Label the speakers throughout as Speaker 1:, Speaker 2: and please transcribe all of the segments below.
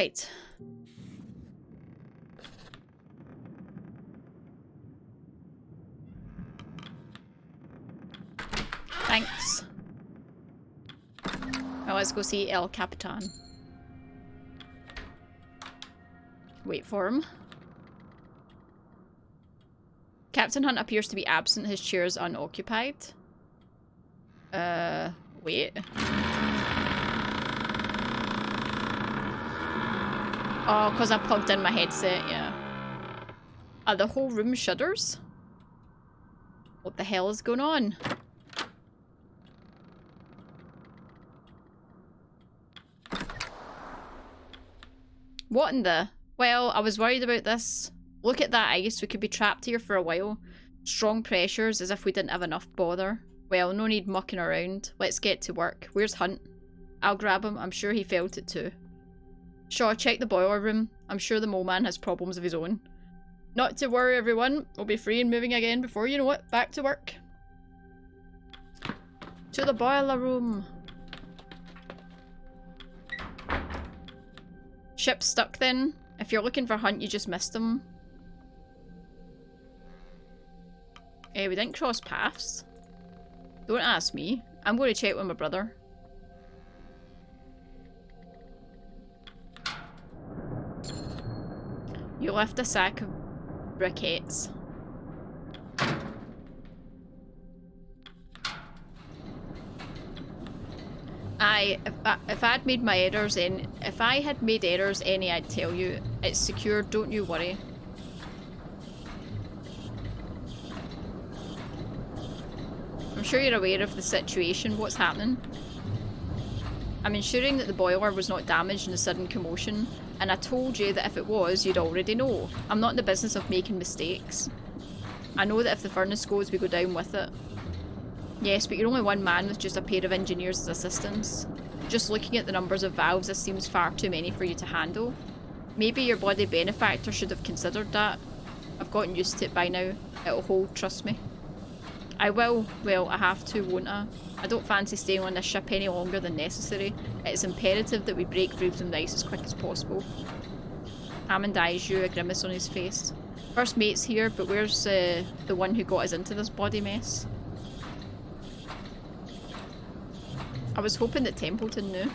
Speaker 1: Right. Thanks. Well, let's go see El Capitan. Wait for him. Captain Hunt appears to be absent. His chair is unoccupied. Wait. Oh, because I plugged in my headset, yeah. The whole room shudders? What the hell is going on? What in the... Well, I was worried about this. Look at that ice. We could be trapped here for a while. Strong pressures, as if we didn't have enough bother. Well, no need mucking around. Let's get to work. Where's Hunt? I'll grab him. I'm sure he felt it too. Shaw, check the boiler room. I'm sure the mole man has problems of his own. Not to worry, everyone. We'll be free and moving again before you know it. Back to work. To the boiler room. Ship's stuck then. If you're looking for Hunt, you just missed him. We didn't cross paths. Don't ask me. I'm going to check with my brother. You left a sack of briquettes. If I had made my errors in, if I had made errors any, I'd tell you. It's secure, don't you worry. I'm sure you're aware of the situation. What's happening? I'm ensuring that the boiler was not damaged in a sudden commotion, and I told you that if it was, you'd already know. I'm not in the business of making mistakes. I know that if the furnace goes, we go down with it. Yes, but you're only one man with just a pair of engineers as assistants. Just looking at the numbers of valves, this seems far too many for you to handle. Maybe your bloody benefactor should have considered that. I've gotten used to it by now. It'll hold, trust me. I will. Well, I have to, won't I? I don't fancy staying on this ship any longer than necessary. It's imperative that we break through from the ice as quick as possible. Hammond eyes you, a grimace on his face. First mate's here, but where's the one who got us into this bloody mess? I was hoping that Templeton knew.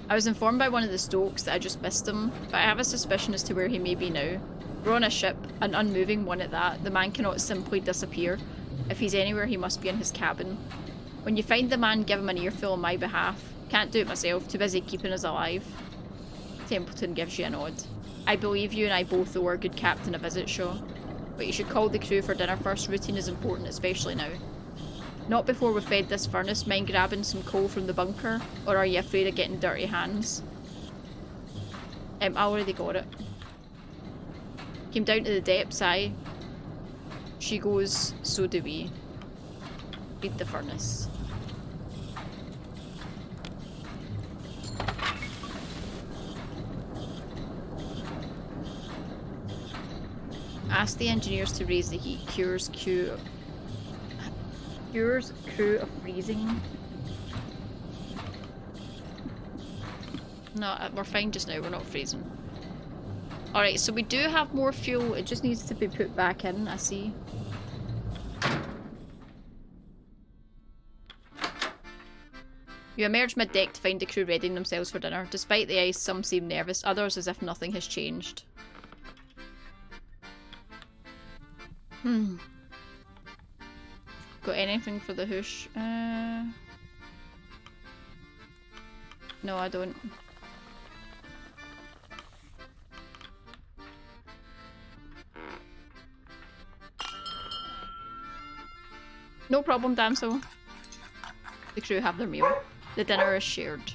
Speaker 1: I was informed by one of the Stokes that I just missed him, but I have a suspicion as to where he may be now. We're on a ship, an unmoving one at that. The man cannot simply disappear. If he's anywhere, he must be in his cabin. When you find the man, give him an earful on my behalf. Can't do it myself, too busy keeping us alive. Templeton gives you a nod. I believe you and I both owe our good captain a visit, Shaw. But you should call the crew for dinner first. Routine is important, especially now. Not before we've fed this furnace. Mind grabbing some coal from the bunker? Or are you afraid of getting dirty hands? I already got it. Came down to the depths, aye. She goes, so do we. Feed the furnace. Ask the engineers to raise the heat. Cures crew of freezing. No, we're fine just now. We're not freezing. Alright, so we do have more fuel. It just needs to be put back in, I see. You emerge mid-deck to find the crew readying themselves for dinner. Despite the ice, some seem nervous, others as if nothing has changed. Got anything for the hoosh? No, I don't. No problem, damsel. The crew have their meal. The dinner is shared.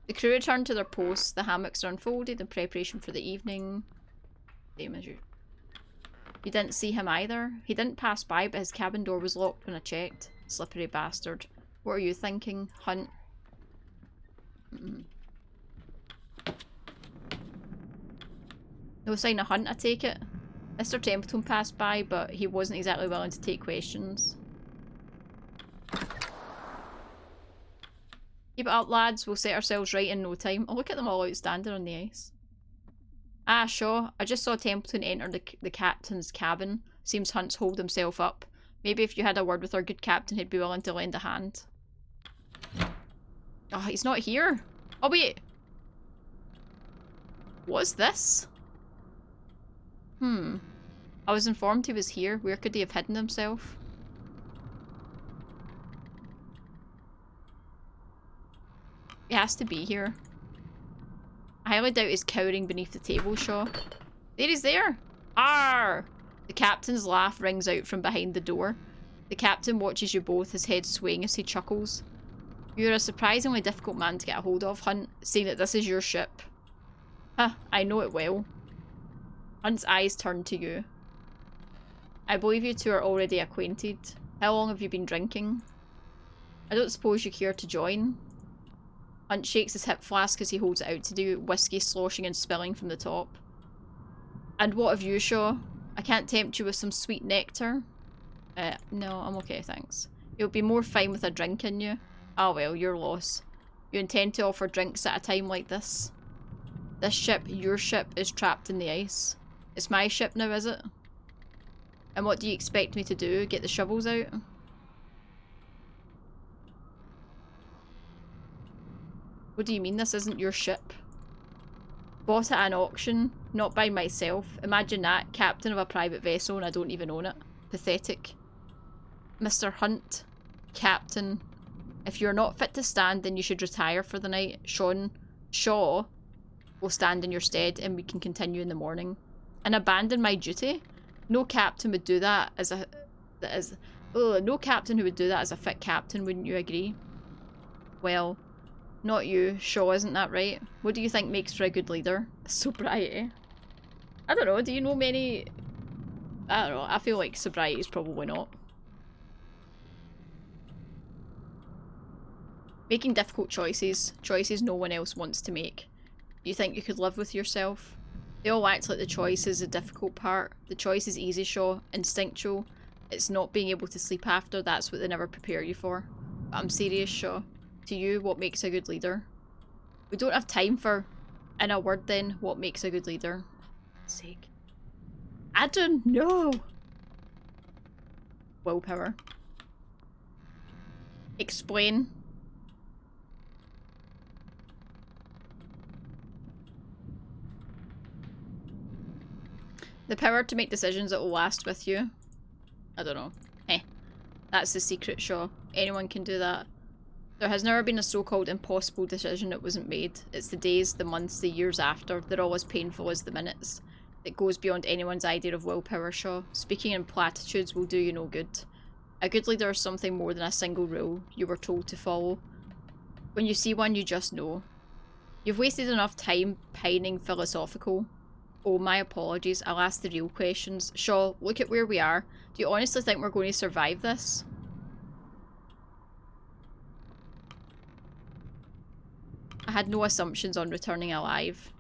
Speaker 1: The crew return to their posts. The hammocks are unfolded in preparation for the evening. Same as you. You didn't see him either. He didn't pass by, but his cabin door was locked when I checked. Slippery bastard. What are you thinking, Hunt? No sign of Hunt, I take it. Mr. Templeton passed by, but he wasn't exactly willing to take questions. Keep it up, lads. We'll set ourselves right in no time. Oh, look at them all outstanding on the ice. Ah, Shaw. I just saw Templeton enter the captain's cabin. Seems Hunt's holed himself up. Maybe if you had a word with our good captain, he'd be willing to lend a hand. Oh, he's not here. Oh, wait. What's this? I was informed he was here. Where could he have hidden himself? He has to be here. I highly doubt he's cowering beneath the table, Shaw. There he's there! Arr! The captain's laugh rings out from behind the door. The captain watches you both, his head swaying as he chuckles. You're a surprisingly difficult man to get a hold of, Hunt, seeing that this is your ship. Huh, I know it well. Hunt's eyes turn to you. I believe you two are already acquainted. How long have you been drinking? I don't suppose you care to join? Hunt shakes his hip flask as he holds it out to you, whiskey sloshing and spilling from the top. And what of you, Shaw? I can't tempt you with some sweet nectar? No, I'm okay, thanks. You'll be more fine with a drink in you. Ah well, your loss. You intend to offer drinks at a time like this? This ship, your ship, is trapped in the ice. It's my ship now, is it? And what do you expect me to do? Get the shovels out? What do you mean this isn't your ship? Bought at an auction, not by myself. Imagine that, captain of a private vessel and I don't even own it. Pathetic. Mr. Hunt, captain, if you're not fit to stand, then you should retire for the night. Shaw will stand in your stead and we can continue in the morning. And abandon my duty? No captain would do that no captain who would do that as a fit captain, wouldn't you agree? Well, not you, Shaw, isn't that right? What do you think makes for a good leader? Sobriety. I don't know, do you know many... I don't know, I feel like sobriety is probably not. Making difficult choices. Choices no one else wants to make. Do you think you could live with yourself? They all act like the choice is the difficult part. The choice is easy, Shaw. Instinctual. It's not being able to sleep after. That's what they never prepare you for. But I'm serious, Shaw. To you, what makes a good leader? We don't have time for... In a word then, what makes a good leader? For God's sake. I don't know. Willpower. Explain. The power to make decisions that will last with you. I don't know. That's the secret, Shaw. Anyone can do that. There has never been a so-called impossible decision that wasn't made. It's the days, the months, the years after. They're all as painful as the minutes. It goes beyond anyone's idea of willpower, Shaw. Speaking in platitudes will do you no good. A good leader is something more than a single rule you were told to follow. When you see one, you just know. You've wasted enough time pining philosophical. Oh, my apologies. I'll ask the real questions. Shaw, look at where we are. Do you honestly think we're going to survive this? I had no assumptions on returning alive.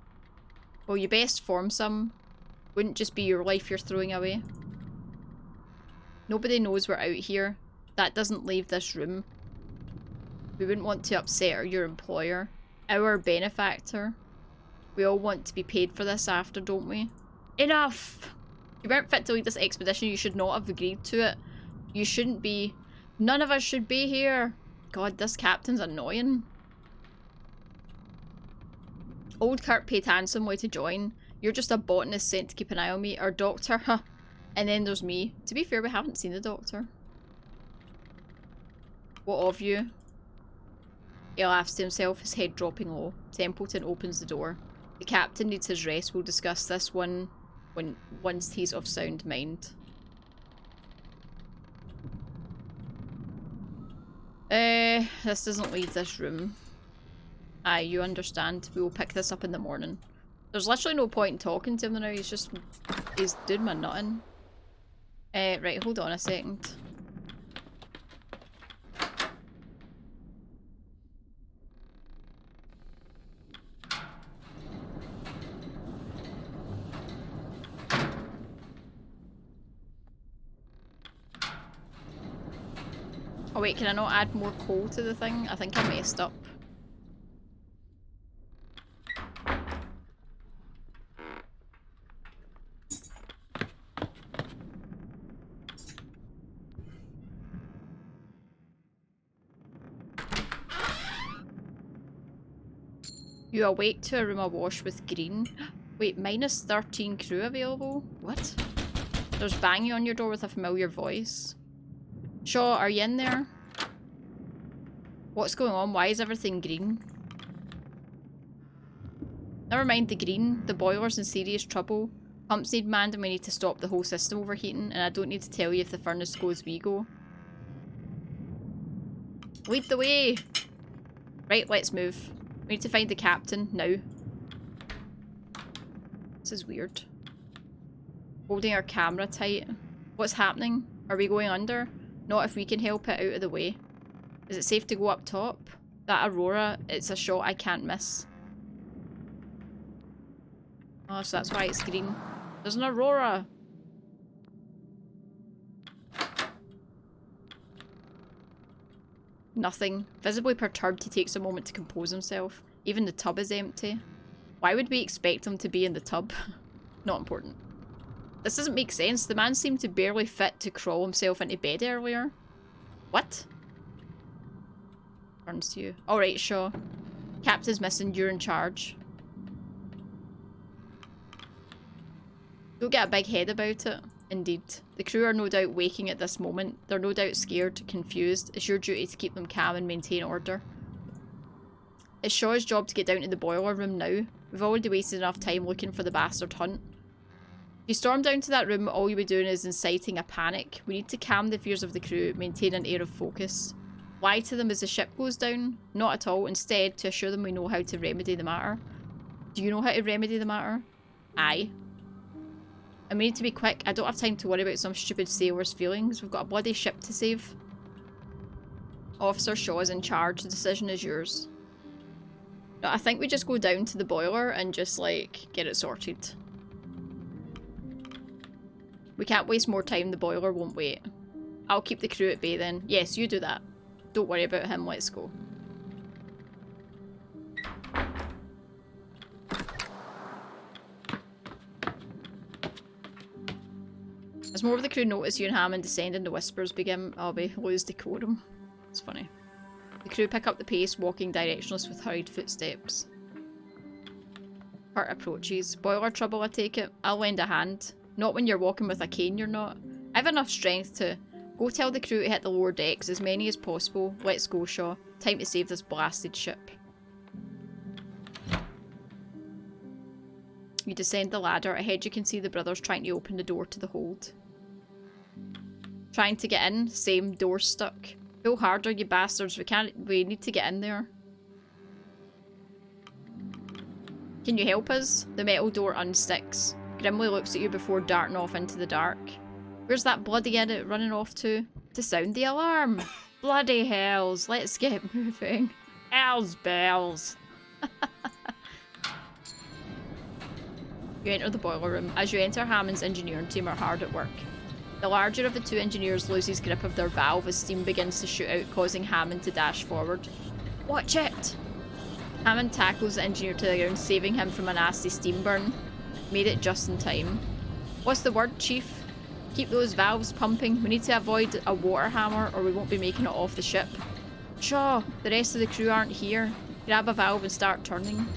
Speaker 1: Well, you best form some. Wouldn't just be your life you're throwing away. Nobody knows we're out here. That doesn't leave this room. We wouldn't want to upset your employer. Our benefactor. We all want to be paid for this after, don't we? Enough! You weren't fit to lead this expedition. You should not have agreed to it. You shouldn't be. None of us should be here. God, this captain's annoying. Old Kurt paid handsomely to join. You're just a botanist sent to keep an eye on me. Our doctor, huh? And then there's me. To be fair, we haven't seen the doctor. What of you? He laughs to himself, his head dropping low. Templeton opens the door. The captain needs his rest. We'll discuss this one once he's of sound mind. This doesn't leave this room. Aye, you understand. We will pick this up in the morning. There's literally no point in talking to him now. He's doing my nutting. Right, hold on a second. Oh wait, can I not add more coal to the thing? I think I messed up. You awake to a room awash with green. Wait, minus 13 crew available? What? There's banging on your door with a familiar voice. Shaw, are you in there? What's going on? Why is everything green? Never mind the green. The boiler's in serious trouble. Pumps need manned and we need to stop the whole system overheating, and I don't need to tell you if the furnace goes, we go. Lead the way! Right, let's move. We need to find the captain, now. This is weird. Holding our camera tight. What's happening? Are we going under? Not if we can help it, out of the way. Is it safe to go up top? That aurora, it's a shot I can't miss. Oh, so that's why it's green. There's an aurora! Nothing. Visibly perturbed, he takes a moment to compose himself. Even the tub is empty. Why would we expect him to be in the tub? Not important. This doesn't make sense. The man seemed to barely fit to crawl himself into bed earlier. What? Turns to you. Alright, Shaw. Captain's missing. You're in charge. Don't get a big head about it. Indeed. The crew are no doubt waking at this moment. They're no doubt scared, confused. It's your duty to keep them calm and maintain order. It's Shaw's job to get down to the boiler room now. We've already wasted enough time looking for the bastard hunt. If you storm down to that room, all you'll be doing is inciting a panic. We need to calm the fears of the crew, maintain an air of focus. Lie to them as the ship goes down? Not at all. Instead, to assure them we know how to remedy the matter. Do you know how to remedy the matter? Aye. And we need to be quick. I don't have time to worry about some stupid sailor's feelings. We've got a bloody ship to save. Officer Shaw is in charge. The decision is yours. No, I think we just go down to the boiler and just, like, get it sorted. We can't waste more time. The boiler won't wait. I'll keep the crew at bay then. Yes, you do that. Don't worry about him. Let's go. As more of the crew notice you and Hammond descend and the whispers begin, we lose decorum. It's funny. The crew pick up the pace, walking directionless with hurried footsteps. Hurt approaches. Boiler trouble, I take it? I'll lend a hand. Not when you're walking with a cane, you're not. I have enough strength to... Go tell the crew to hit the lower decks, as many as possible. Let's go, Shaw. Time to save this blasted ship. You descend the ladder. Ahead you can see the brothers trying to open the door to the hold. Trying to get in. Same, door stuck. Pull harder, you bastards. We need to get in there. Can you help us? The metal door unsticks. Grimly looks at you before darting off into the dark. Where's that bloody idiot running off to? To sound the alarm. Bloody hells. Let's get moving. Hells bells. You enter the boiler room. As you enter, Hammond's engineering team are hard at work. The larger of the two engineers loses grip of their valve as steam begins to shoot out, causing Hammond to dash forward. Watch it! Hammond tackles the engineer to the ground, saving him from a nasty steam burn. Made it just in time. What's the word, Chief? Keep those valves pumping. We need to avoid a water hammer or we won't be making it off the ship. Shaw, the rest of the crew aren't here. Grab a valve and start turning.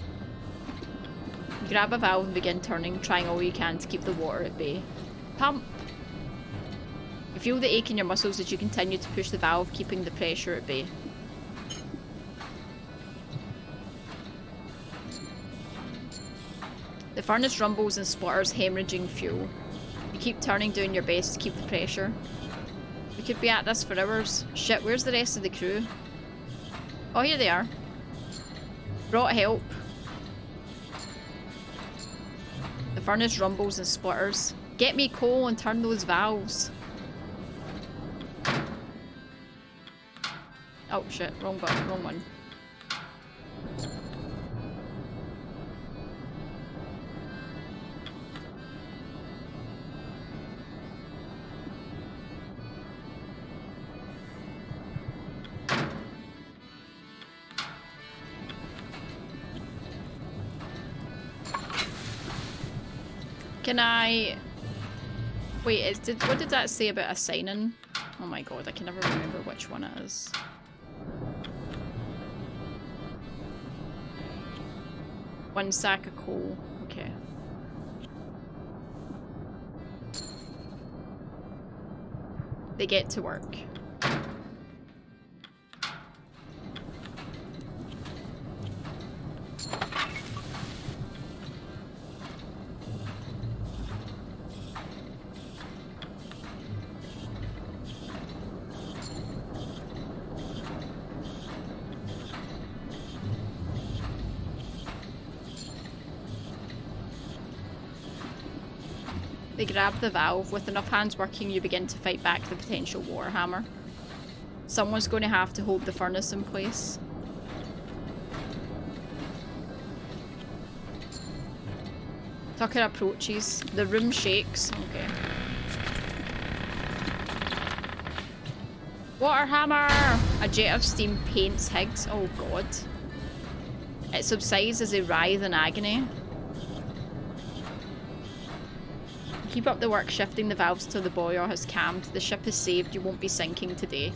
Speaker 1: You grab a valve and begin turning, trying all you can to keep the water at bay. Pump! You feel the ache in your muscles as you continue to push the valve, keeping the pressure at bay. The furnace rumbles and splutters, hemorrhaging fuel. You keep turning, doing your best to keep the pressure. We could be at this for hours. Shit, where's the rest of the crew? Oh, here they are. Brought help. The furnace rumbles and splutters. Get me coal and turn those valves. Oh shit, wrong button, wrong one. Can I... Wait, what did that say about assigning? Oh my god, I can never remember which one it is. 1 sack of coal. Okay. They get to work. They grab the valve. With enough hands working, you begin to fight back the potential water hammer. Someone's going to have to hold the furnace in place. Tucker approaches. The room shakes. Okay. Water hammer! A jet of steam paints Higgs. Oh god. It subsides as they writhe in agony. Keep up the work shifting the valves till the boiler has calmed. The ship is saved. You won't be sinking today.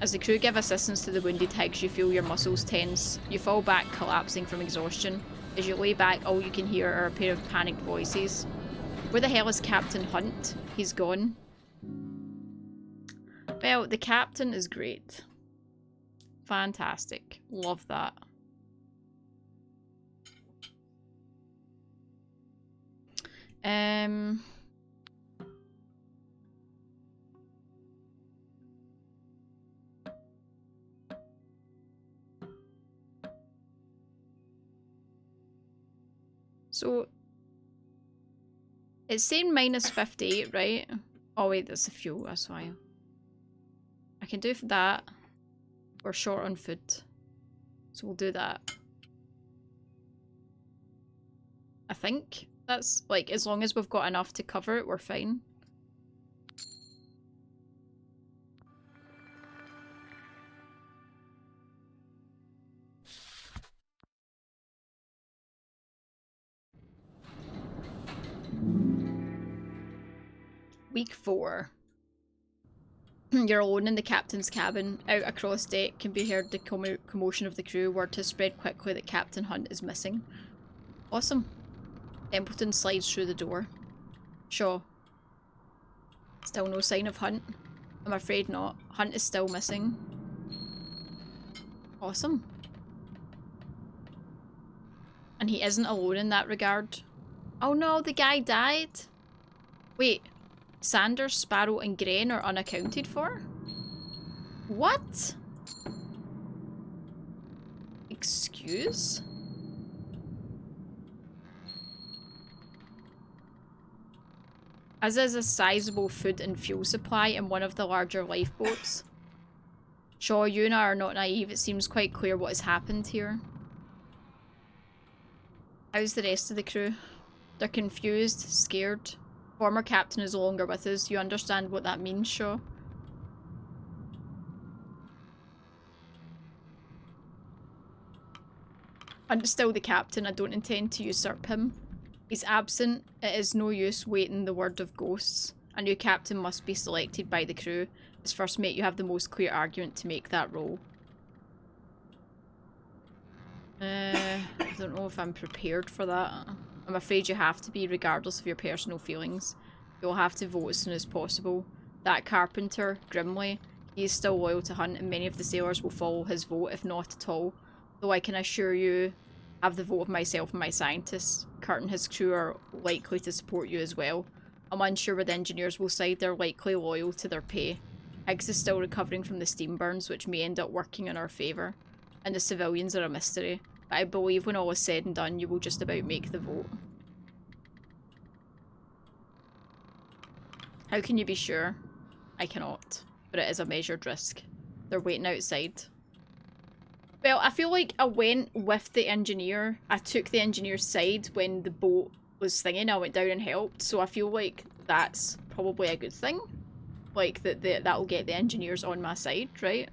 Speaker 1: As the crew give assistance to the wounded Higgs, you feel your muscles tense. You fall back, collapsing from exhaustion. As you lay back, all you can hear are a pair of panicked voices. Where the hell is Captain Hunt? He's gone. Well, the captain is great. Fantastic. Love that. So it's saying minus 58, right? Oh wait, that's the fuel, that's why. I can do that. We're short on food. So we'll do that. I think that's like, as long as we've got enough to cover it, we're fine. Week 4. You're alone in the captain's cabin. Out across deck can be heard the commotion of the crew. Word has spread quickly that Captain Hunt is missing. Awesome. Templeton slides through the door. Sure. Still no sign of Hunt. I'm afraid not. Hunt is still missing. Awesome. And he isn't alone in that regard. Oh no, the guy died. Wait. Sanders, Sparrow and Grain are unaccounted for? What? Excuse? As is a sizable food and fuel supply in one of the larger lifeboats. Shaw, you and I are not naive. It seems quite clear what has happened here. How's the rest of the crew? They're confused, scared. Former captain is no longer with us. You understand what that means, Shaw? I'm still the captain. I don't intend to usurp him. He's absent. It is no use waiting the word of ghosts. A new captain must be selected by the crew. As first mate, you have the most clear argument to make that role. I don't know if I'm prepared for that. I'm afraid you have to be, regardless of your personal feelings. You'll have to vote as soon as possible. That carpenter, Grimley, he is still loyal to Hunt, and many of the sailors will follow his vote, if not at all. Though I can assure you, I have the vote of myself and my scientists. Kurt and his crew are likely to support you as well. I'm unsure where the engineers will side. They're likely loyal to their pay. Higgs is still recovering from the steam burns, which may end up working in our favour. And the civilians are a mystery. But I believe when all is said and done, you will just about make the vote. How can you be sure? I cannot. But it is a measured risk. They're waiting outside. Well, I feel like I went with the engineer. I took the engineer's side when the boat was thinking. I went down and helped. So I feel like that's probably a good thing. Like, that'll get the engineers on my side, right?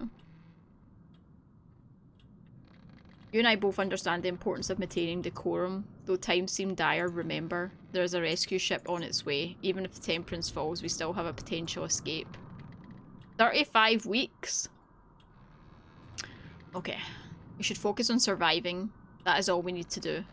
Speaker 1: You and I both understand the importance of maintaining decorum. Though times seem dire, remember, there is a rescue ship on its way. Even if the Temperance falls, we still have a potential escape. 35 weeks? Okay. We should focus on surviving. That is all we need to do.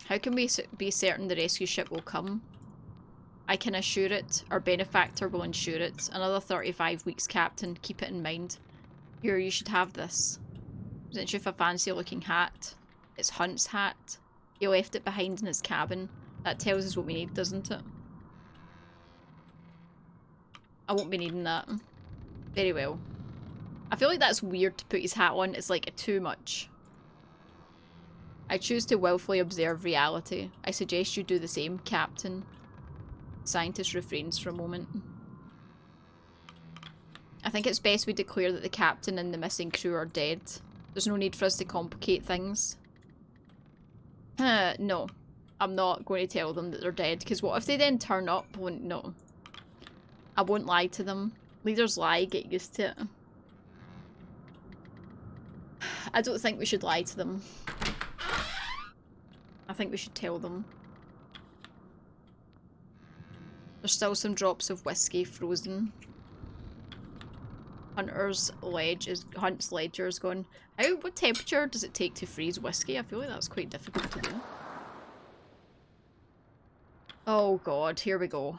Speaker 1: How can we be certain the rescue ship will come? I can assure it. Our benefactor will ensure it. Another 35 weeks, Captain. Keep it in mind. Here, you should have this. Isn't you a fancy looking hat? It's Hunt's hat. He left it behind in his cabin. That tells us what we need, doesn't it? I won't be needing that. Very well. I feel like that's weird to put his hat on. It's like too much. I choose to willfully observe reality. I suggest you do the same, Captain. Scientist refrains for a moment. I think it's best we declare that the captain and the missing crew are dead. There's no need for us to complicate things. No. I'm not going to tell them that they're dead, because what if they then turn up? No. I won't lie to them. Leaders lie, get used to it. I don't think we should lie to them. I think we should tell them. There's still some drops of whiskey frozen. Hunt's ledger is gone. What temperature does it take to freeze whiskey? I feel like that's quite difficult to do. Oh god, here we go.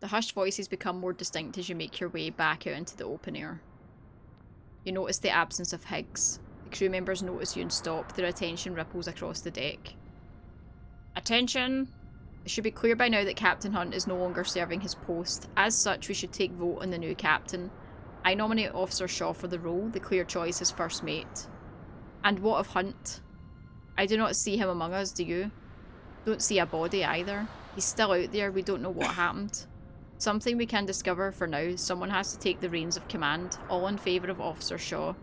Speaker 1: The hushed voices become more distinct as you make your way back out into the open air. You notice the absence of Higgs. The crew members notice you and stop. Their attention ripples across the deck. Attention! It should be clear by now that Captain Hunt is no longer serving his post. As such, we should take vote on the new captain. I nominate Officer Shaw for the role. The clear choice is first mate. And what of Hunt? I do not see him among us, do you? Don't see a body either. He's still out there. We don't know what happened. Something we can discover for now. Someone has to take the reins of command. All in favour of Officer Shaw.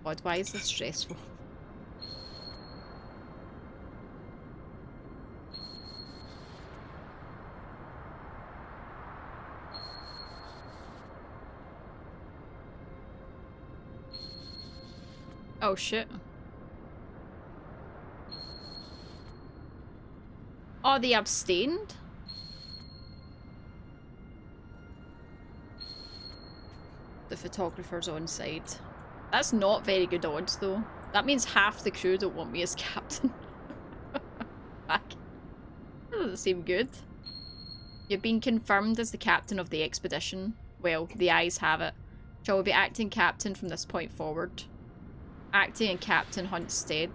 Speaker 1: God, why is this stressful? Oh shit. Oh, they abstained? The photographer's on side. That's not very good odds, though. That means half the crew don't want me as captain. Back. That doesn't seem good. You've been confirmed as the captain of the expedition. Well, the eyes have it. Shall we be acting captain from this point forward? Acting in Captain Hunt's stead.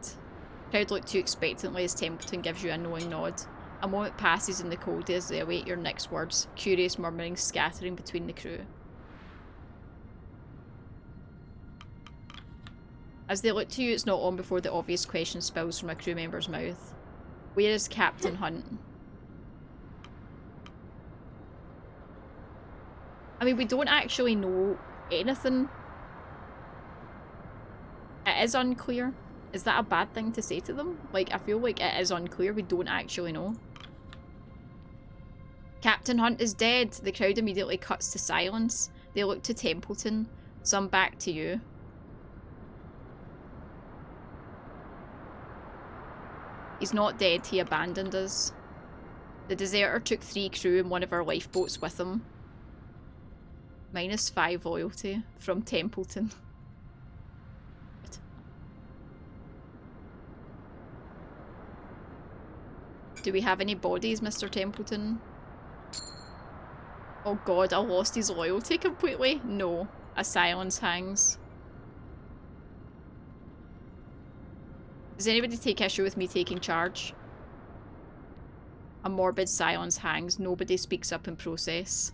Speaker 1: Crowd look to you expectantly as Templeton gives you a knowing nod. A moment passes in the cold as they await your next words, curious murmurings scattering between the crew. As they look to you, it's not long before the obvious question spills from a crew member's mouth. Where is Captain Hunt? I mean, we don't actually know anything. It is unclear. Is that a bad thing to say to them? Like, I feel like it is unclear. We don't actually know. Captain Hunt is dead. The crowd immediately cuts to silence. They look to Templeton. Some back to you. He's not dead, he abandoned us. The deserter took 3 crew and one of our lifeboats with him. -5 loyalty from Templeton. Do we have any bodies, Mr. Templeton? Oh god, I lost his loyalty completely? No. A silence hangs. Does anybody take issue with me taking charge? A morbid silence hangs. Nobody speaks up in process.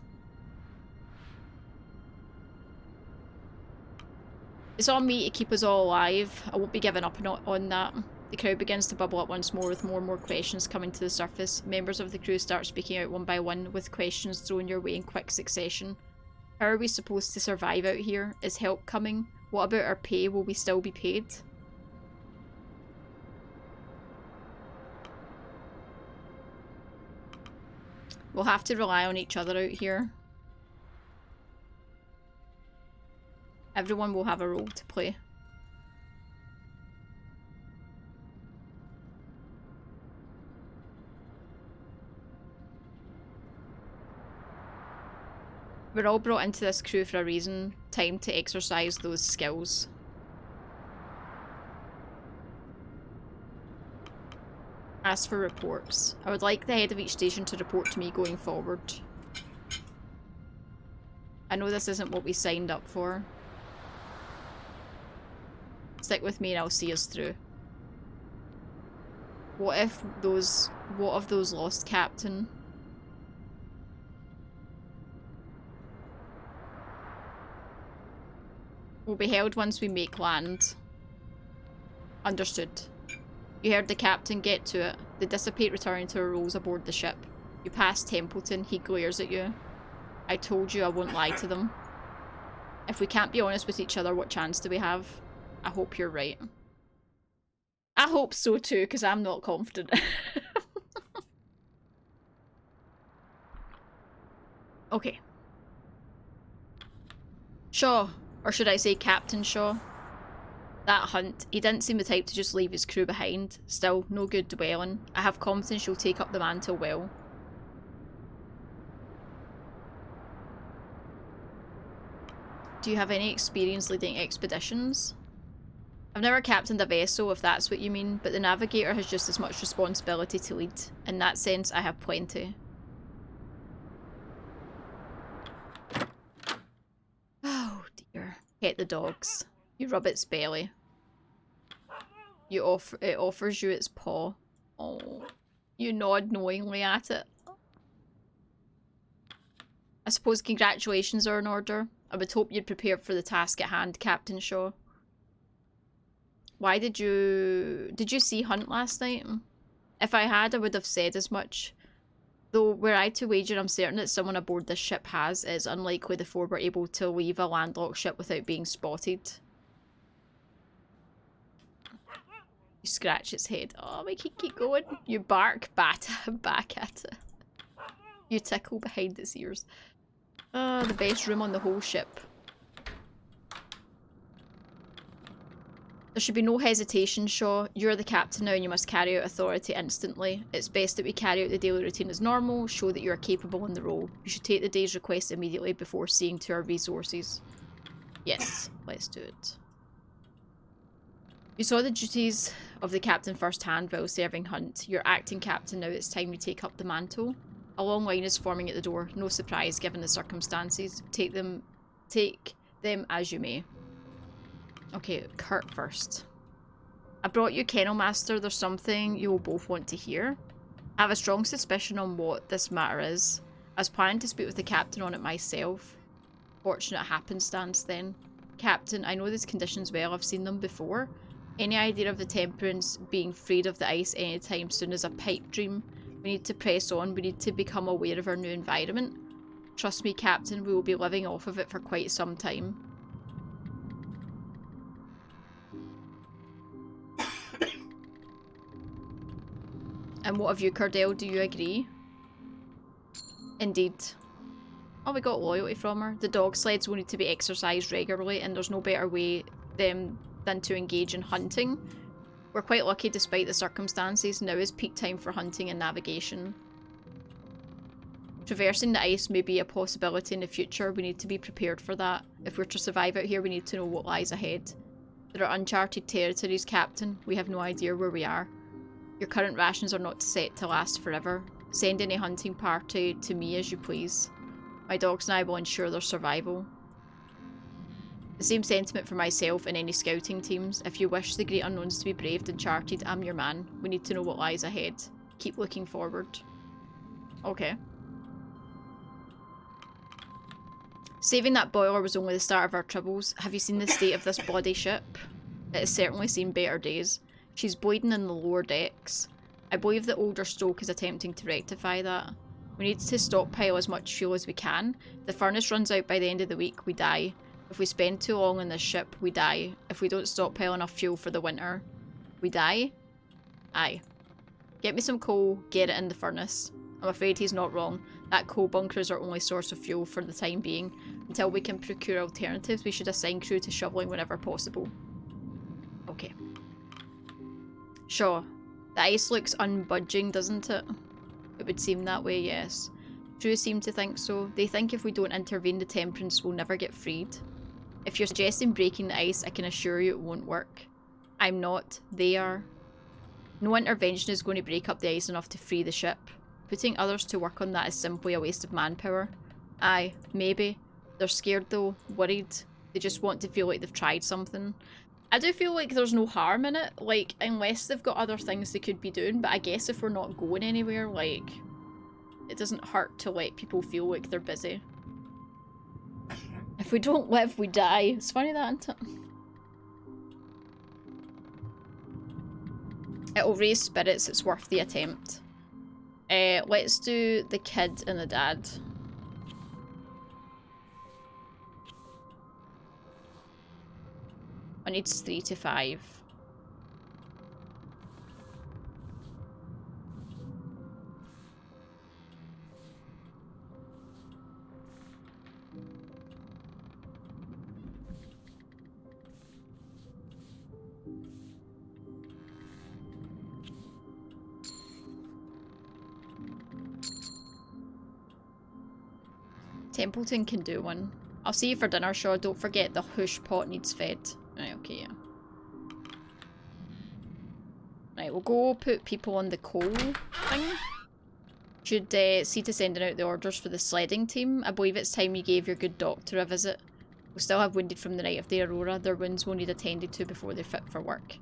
Speaker 1: It's on me to keep us all alive. I won't be giving up on that. The crowd begins to bubble up once more with more and more questions coming to the surface. Members of the crew start speaking out one by one with questions thrown your way in quick succession. How are we supposed to survive out here? Is help coming? What about our pay? Will we still be paid? We'll have to rely on each other out here. Everyone will have a role to play. We're all brought into this crew for a reason. Time to exercise those skills. Ask for reports. I would like the head of each station to report to me going forward. I know this isn't what we signed up for. Stick with me and I'll see us through. What of those lost, Captain? Will be held once we make land. Understood. You heard the captain. Get to it. They dissipate, returning to their roles aboard the ship. You pass Templeton. He glares at you. I told you I won't lie to them. If we can't be honest with each other, what chance do we have? I hope you're right. I hope so too, because I'm not confident. Okay. Shaw. Or should I say Captain Shaw? That Hunt, he didn't seem the type to just leave his crew behind. Still, no good dwelling. I have confidence you'll take up the mantle well. Do you have any experience leading expeditions? I've never captained a vessel, if that's what you mean, but the navigator has just as much responsibility to lead. In that sense, I have plenty. Oh dear. Pet the dogs. You rub its belly. It offers you its paw. Oh. You nod knowingly at it. I suppose congratulations are in order. I would hope you'd prepared for the task at hand, Captain Shaw. Why did you see Hunt last night? If I had, I would have said as much. Though, were I to wager, I'm certain that someone aboard this ship has. It's unlikely the four were able to leave a landlocked ship without being spotted. You scratch its head. Oh, we can keep going. You bark back at it. You tickle behind its ears. Ah, the best room on the whole ship. There should be no hesitation, Shaw. You're the captain now and you must carry out authority instantly. It's best that we carry out the daily routine as normal, show that you are capable in the role. You should take the day's request immediately before seeing to our resources. Yes, let's do it. You saw the duties of the captain firsthand while serving Hunt. You're acting captain now, it's time you take up the mantle. A long line is forming at the door. No surprise given the circumstances. Take them as you may. Okay, Kurt first. I brought you Kennel Master. There's something you will both want to hear. I have a strong suspicion on what this matter is. I was planning to speak with the captain on it myself. Fortunate happenstance then. Captain, I know these conditions well. I've seen them before. Any idea of the Temperance being freed of the ice anytime soon is a pipe dream. We need to press on. We need to become aware of our new environment. Trust me, Captain, we will be living off of it for quite some time. And what of you, Cardell? Do you agree? Indeed. Oh, we got loyalty from her. The dog sleds will need to be exercised regularly, and there's no better way than to engage in hunting. We're quite lucky despite the circumstances. Now is peak time for hunting and navigation. Traversing the ice may be a possibility in the future. We need to be prepared for that. If we're to survive out here, we need to know what lies ahead. There are uncharted territories, Captain. We have no idea where we are. Your current rations are not set to last forever. Send any hunting party to me as you please. My dogs and I will ensure their survival. The same sentiment for myself and any scouting teams. If you wish the great unknowns to be braved and charted, I'm your man. We need to know what lies ahead. Keep looking forward. Okay. Saving that boiler was only the start of our troubles. Have you seen the state of this bloody ship? It has certainly seen better days. She's bleeding in the lower decks. I believe the older Stoke is attempting to rectify that. We need to stockpile as much fuel as we can. If the furnace runs out by the end of the week, we die. If we spend too long on this ship, we die. If we don't stockpile enough fuel for the winter, we die? Aye. Get me some coal, get it in the furnace. I'm afraid he's not wrong. That coal bunker is our only source of fuel for the time being. Until we can procure alternatives, we should assign crew to shoveling whenever possible. Okay. Sure. The ice looks unbudging, doesn't it? It would seem that way, yes. Crew seem to think so. They think if we don't intervene, the Temperance will never get freed. If you're suggesting breaking the ice, I can assure you it won't work. I'm not. They are. No intervention is going to break up the ice enough to free the ship. Putting others to work on that is simply a waste of manpower. Aye, maybe. They're scared though, worried. They just want to feel like they've tried something. I do feel like there's no harm in it, like, unless they've got other things they could be doing, but I guess if we're not going anywhere, like, it doesn't hurt to let people feel like they're busy. If we don't live, we die. It's funny that, isn't it? It'll raise spirits, it's worth the attempt. Let's do the kid and the dad. I need 3 to 5. Templeton can do one. I'll see you for dinner, Shaw. Don't forget the hoosh pot needs fed. Right, okay, yeah. Right, we'll go put people on the coal thing. Should see to sending out the orders for the sledding team. I believe it's time you gave your good doctor a visit. We'll still have wounded from the night of the Aurora. Their wounds will need attended to before they're fit for work.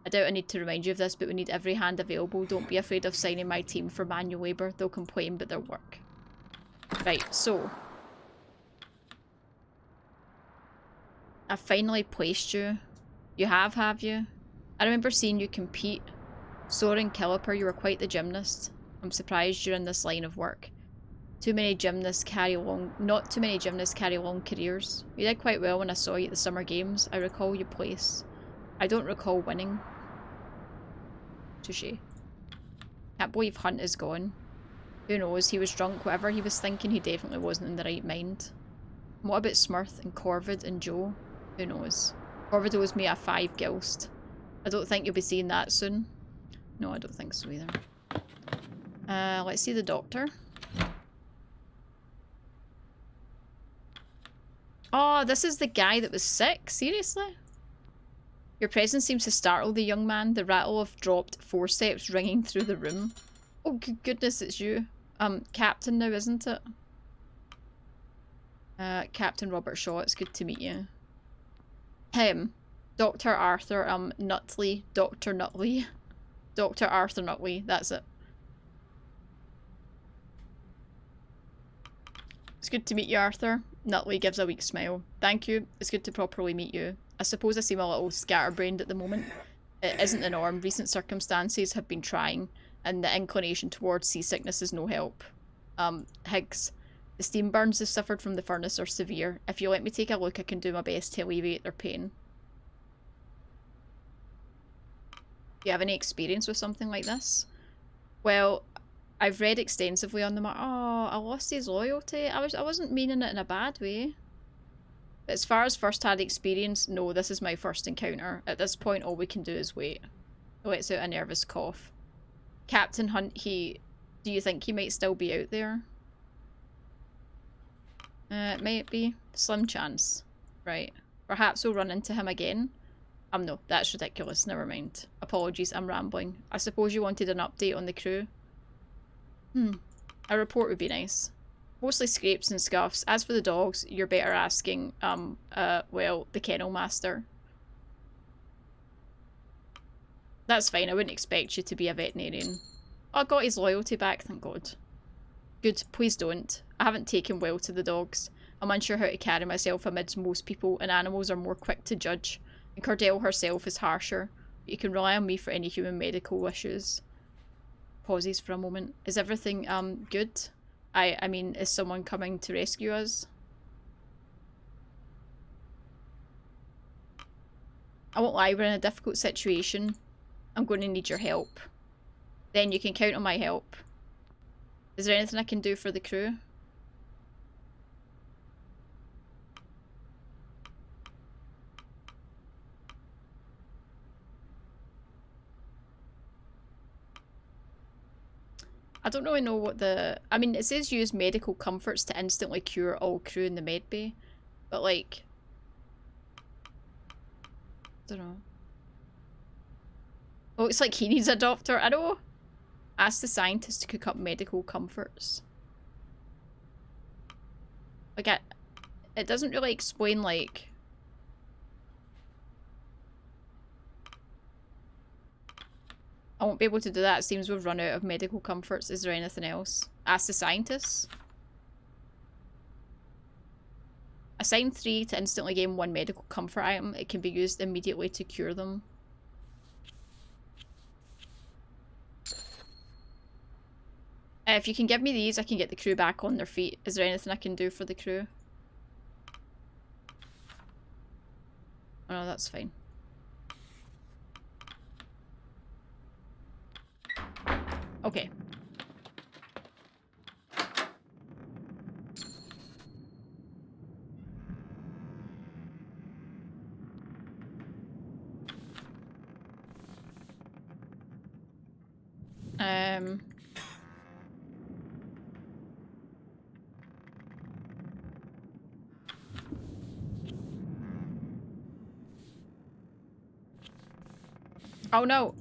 Speaker 1: I doubt I need to remind you of this, but we need every hand available. Don't be afraid of signing my team for manual labour. They'll complain, but they'll work. Right, so... I've finally placed you. You have you? I remember seeing you compete. Soaring Caliper, you were quite the gymnast. I'm surprised you're in this line of work. Not too many gymnasts carry long careers. You did quite well when I saw you at the Summer Games. I recall your place. I don't recall winning. Touché. Can't believe Hunt is gone. Who knows, he was drunk, whatever he was thinking, he definitely wasn't in the right mind. And what about Smurth and Corvid and Joe? Who knows? Corvid owes me a 5 gilst. I don't think you'll be seeing that soon. No, I don't think so either. Let's see the doctor. Oh, this is the guy that was sick? Seriously? Your presence seems to startle the young man. The rattle of dropped forceps ringing through the room. Oh, good goodness, it's you. Captain now, isn't it? Captain Robert Shaw, it's good to meet you. Dr. Arthur, Nutley. Dr. Nutley. Dr. Arthur Nutley, that's it. It's good to meet you, Arthur. Nutley gives a weak smile. Thank you. It's good to properly meet you. I suppose I seem a little scatterbrained at the moment. It isn't the norm. Recent circumstances have been trying, and the inclination towards seasickness is no help. Higgs. The steam burns they've suffered from the furnace are severe. If you let me take a look, I can do my best to alleviate their pain. Do you have any experience with something like this? Well, I've read extensively on the matter. Oh, I lost his loyalty. I wasn't meaning it in a bad way. But as far as first-hand experience, no, this is my first encounter. At this point, all we can do is wait. He lets out a nervous cough. Captain Hunt, do you think he might still be out there? It might be. Slim chance. Right. Perhaps we'll run into him again. No, that's ridiculous. Never mind. Apologies, I'm rambling. I suppose you wanted an update on the crew? A report would be nice. Mostly scrapes and scuffs. As for the dogs, you're better asking, well, the kennel master. That's fine, I wouldn't expect you to be a veterinarian. Oh, I got his loyalty back, thank God. Good, please don't. I haven't taken well to the dogs. I'm unsure how to carry myself amidst most people, and animals are more quick to judge. And Cordell herself is harsher. But you can rely on me for any human medical issues. Pauses for a moment. Is everything, good? I mean, is someone coming to rescue us? I won't lie, we're in a difficult situation. I'm going to need your help. Then you can count on my help. Is there anything I can do for the crew? I don't really know what the... I mean, it says use medical comforts to instantly cure all crew in the med bay. But like... I don't know. Oh, it's like he needs a doctor. I know. Ask the scientist to cook up medical comforts. Like, it doesn't really explain, like... I won't be able to do that. It seems we've run out of medical comforts. Is there anything else? Ask the scientists. Assign 3 to instantly gain 1 medical comfort item. It can be used immediately to cure them. If you can give me these, I can get the crew back on their feet. Is there anything I can do for the crew? Oh no, that's fine. Okay. Oh no!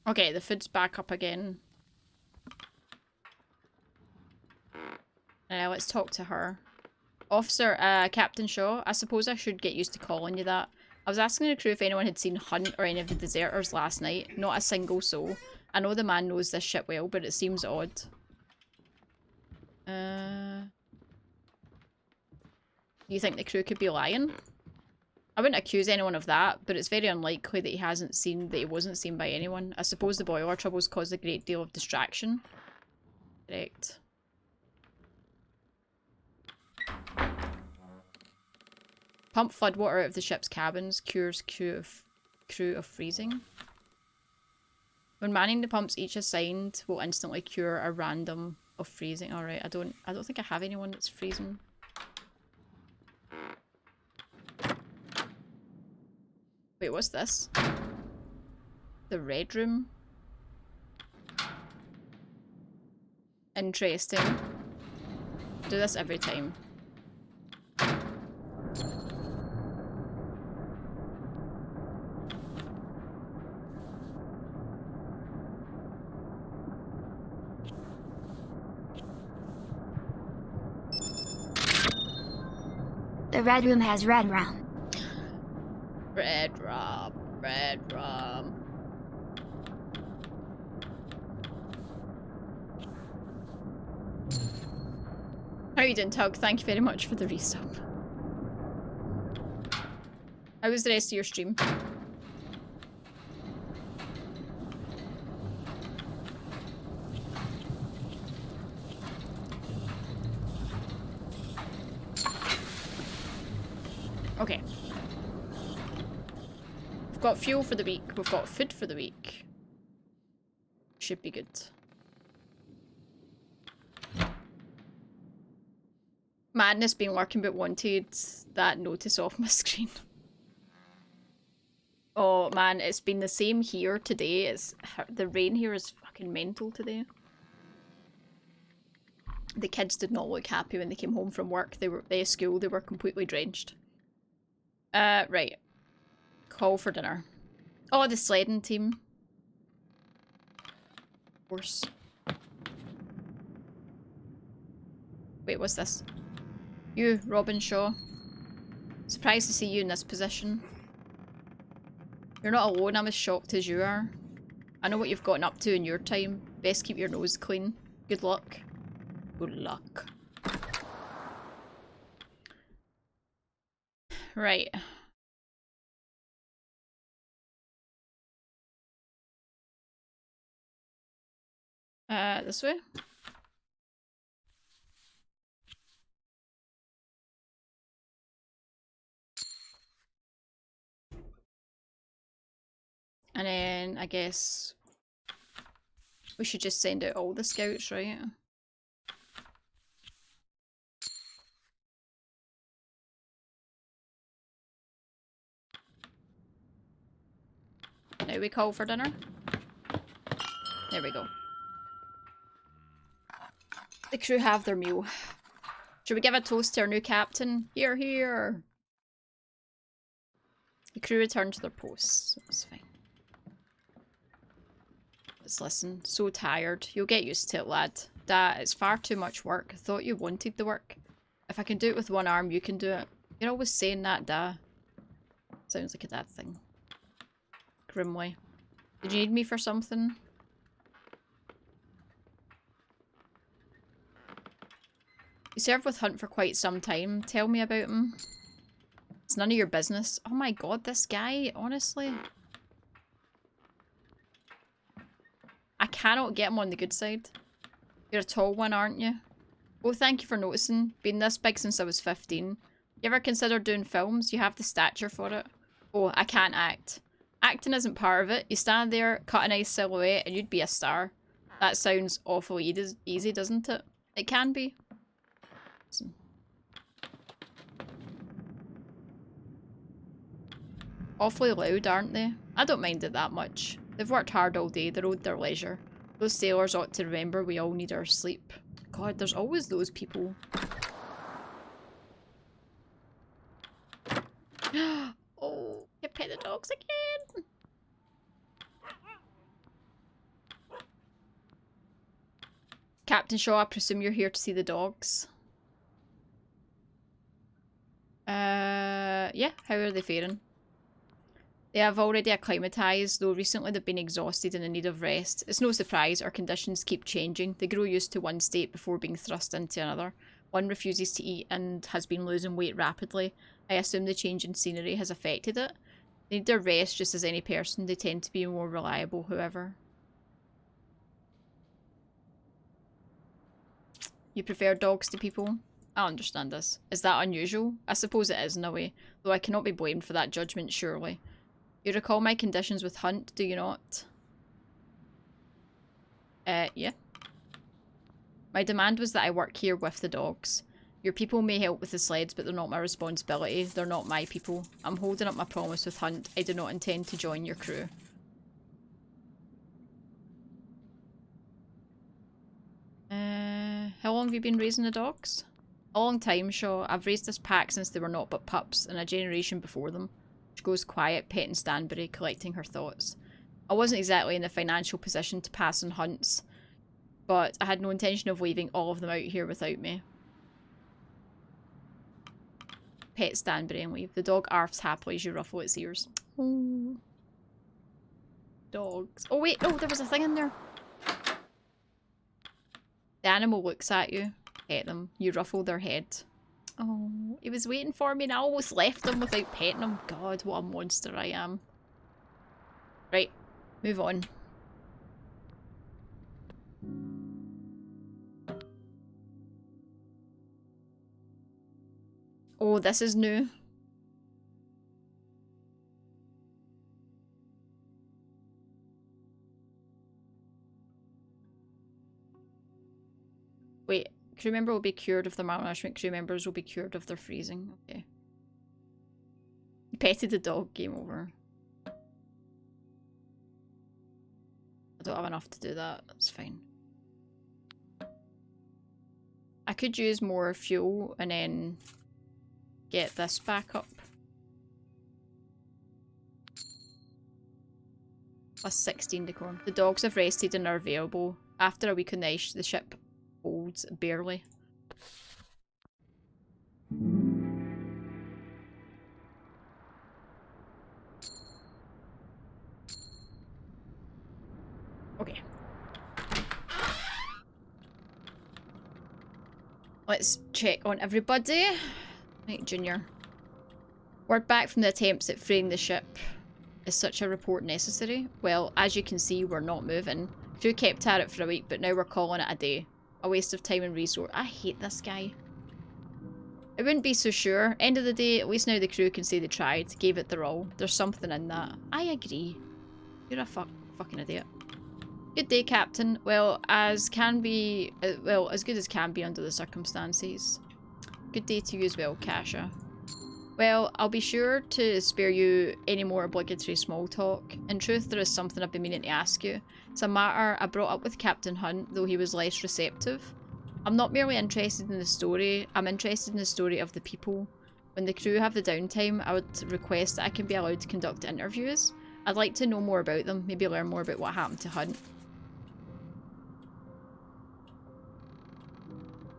Speaker 1: Okay, the food's back up again. Let's talk to her. Officer, Captain Shaw, I suppose I should get used to calling you that. I was asking the crew if anyone had seen Hunt or any of the deserters last night. Not a single soul. I know the man knows this shit well, but it seems odd. Do you think the crew could be lying? I wouldn't accuse anyone of that, but it's very unlikely that he wasn't seen by anyone. I suppose the boiler troubles caused a great deal of distraction. Correct. Pump flood water out of the ship's cabins, cures crew of freezing. When manning the pumps each assigned will instantly cure a random of freezing. Alright, I don't think I have anyone that's freezing. Wait, what's this? The red room? Interesting. Do this every time.
Speaker 2: The red room has red rum.
Speaker 1: Red rum. Red rum. How you doing, Tug? Thank you very much for the resub. How was the rest of your stream? Okay. We've got fuel for the week. We've got food for the week. Should be good. Madness being working but wanted that notice off my screen. Oh man, it's been the same here today. The rain here is fucking mental today. The kids did not look happy when they came home from work. School, they were completely drenched. Right. Call for dinner. Oh, the sledding team. Of course. Wait, what's this? You, Robin Shaw. Surprised to see you in this position. You're not alone, I'm as shocked as you are. I know what you've gotten up to in your time. Best keep your nose clean. Good luck. Good luck. Right. This way? And then, I guess... we should just send out all the scouts, right? Now we call for dinner. There we go. The crew have their meal. Should we give a toast to our new captain? Here, here! The crew return to their posts. That's fine. Let's listen. So tired. You'll get used to it, lad. Dad, it's far too much work. I thought you wanted the work. If I can do it with one arm, you can do it. You're always saying that, Dad. Sounds like a dad thing. Grimly. Did you need me for something? You served with Hunt for quite some time. Tell me about him. It's none of your business. Oh my god, this guy, honestly. I cannot get him on the good side. You're a tall one, aren't you? Oh, thank you for noticing. Been this big since I was 15. You ever consider doing films? You have the stature for it. Oh, I can't act. Acting isn't part of it. You stand there, cut a nice silhouette, and you'd be a star. That sounds awfully easy, doesn't it? It can be. Awfully loud, aren't they? I don't mind it that much. They've worked hard all day, they're owed their leisure. Those sailors ought to remember we all need our sleep. God, there's always those people. Oh, you pet the dogs again! Captain Shaw, I presume you're here to see the dogs. Yeah, how are they faring? They have already acclimatised, though recently they've been exhausted and in need of rest. It's no surprise, our conditions keep changing. They grow used to one state before being thrust into another. One refuses to eat and has been losing weight rapidly. I assume the change in scenery has affected it. They need their rest just as any person. They tend to be more reliable, however. You prefer dogs to people? I understand this. Is that unusual? I suppose it is in a way, though I cannot be blamed for that judgment, surely. You recall my conditions with Hunt, do you not? Yeah. My demand was that I work here with the dogs. Your people may help with the sleds, but they're not my responsibility. They're not my people. I'm holding up my promise with Hunt. I do not intend to join your crew. How long have you been raising the dogs? A long time, Shaw. I've raised this pack since they were naught but pups, and a generation before them. She goes quiet, petting Stanbury, collecting her thoughts. I wasn't exactly in the financial position to pass on Hunts, but I had no intention of leaving all of them out here without me. Pet Stanbury and leave. The dog arfs happily as you ruffle its ears. Oh. Dogs. Oh wait, no, there was a thing in there. The animal looks at you. Pet them. You ruffle their head. Oh, he was waiting for me and I almost left him without petting him. God, what a monster I am. Right, move on. Oh, this is new. Wait, crew member will be cured of their malnourishment. Crew members will be cured of their freezing. Okay. You petted the dog, game over. I don't have enough to do that. That's fine. I could use more fuel and then get this back up. Plus 16 decorum. The dogs have rested and are available. After a week on the ice, the ship holds barely. Okay. Let's check on everybody. Right, Junior. Word back from the attempts at freeing the ship. Is such a report necessary? Well, as you can see, we're not moving. Crew kept at it for a week, but now we're calling it a day. A waste of time and resource. I hate this guy. I wouldn't be so sure. End of the day, at least now the crew can say they tried, gave it their all. There's something in that. I agree. You're a fucking idiot. Good day, Captain. Well, as can be, well, as good as can be under the circumstances. Good day to you as well, Kasha. Well, I'll be sure to spare you any more obligatory small talk. In truth, there is something I've been meaning to ask you. It's a matter I brought up with Captain Hunt, though he was less receptive. I'm not merely interested in the story, I'm interested in the story of the people. When the crew have the downtime, I would request that I can be allowed to conduct interviews. I'd like to know more about them, maybe learn more about what happened to Hunt.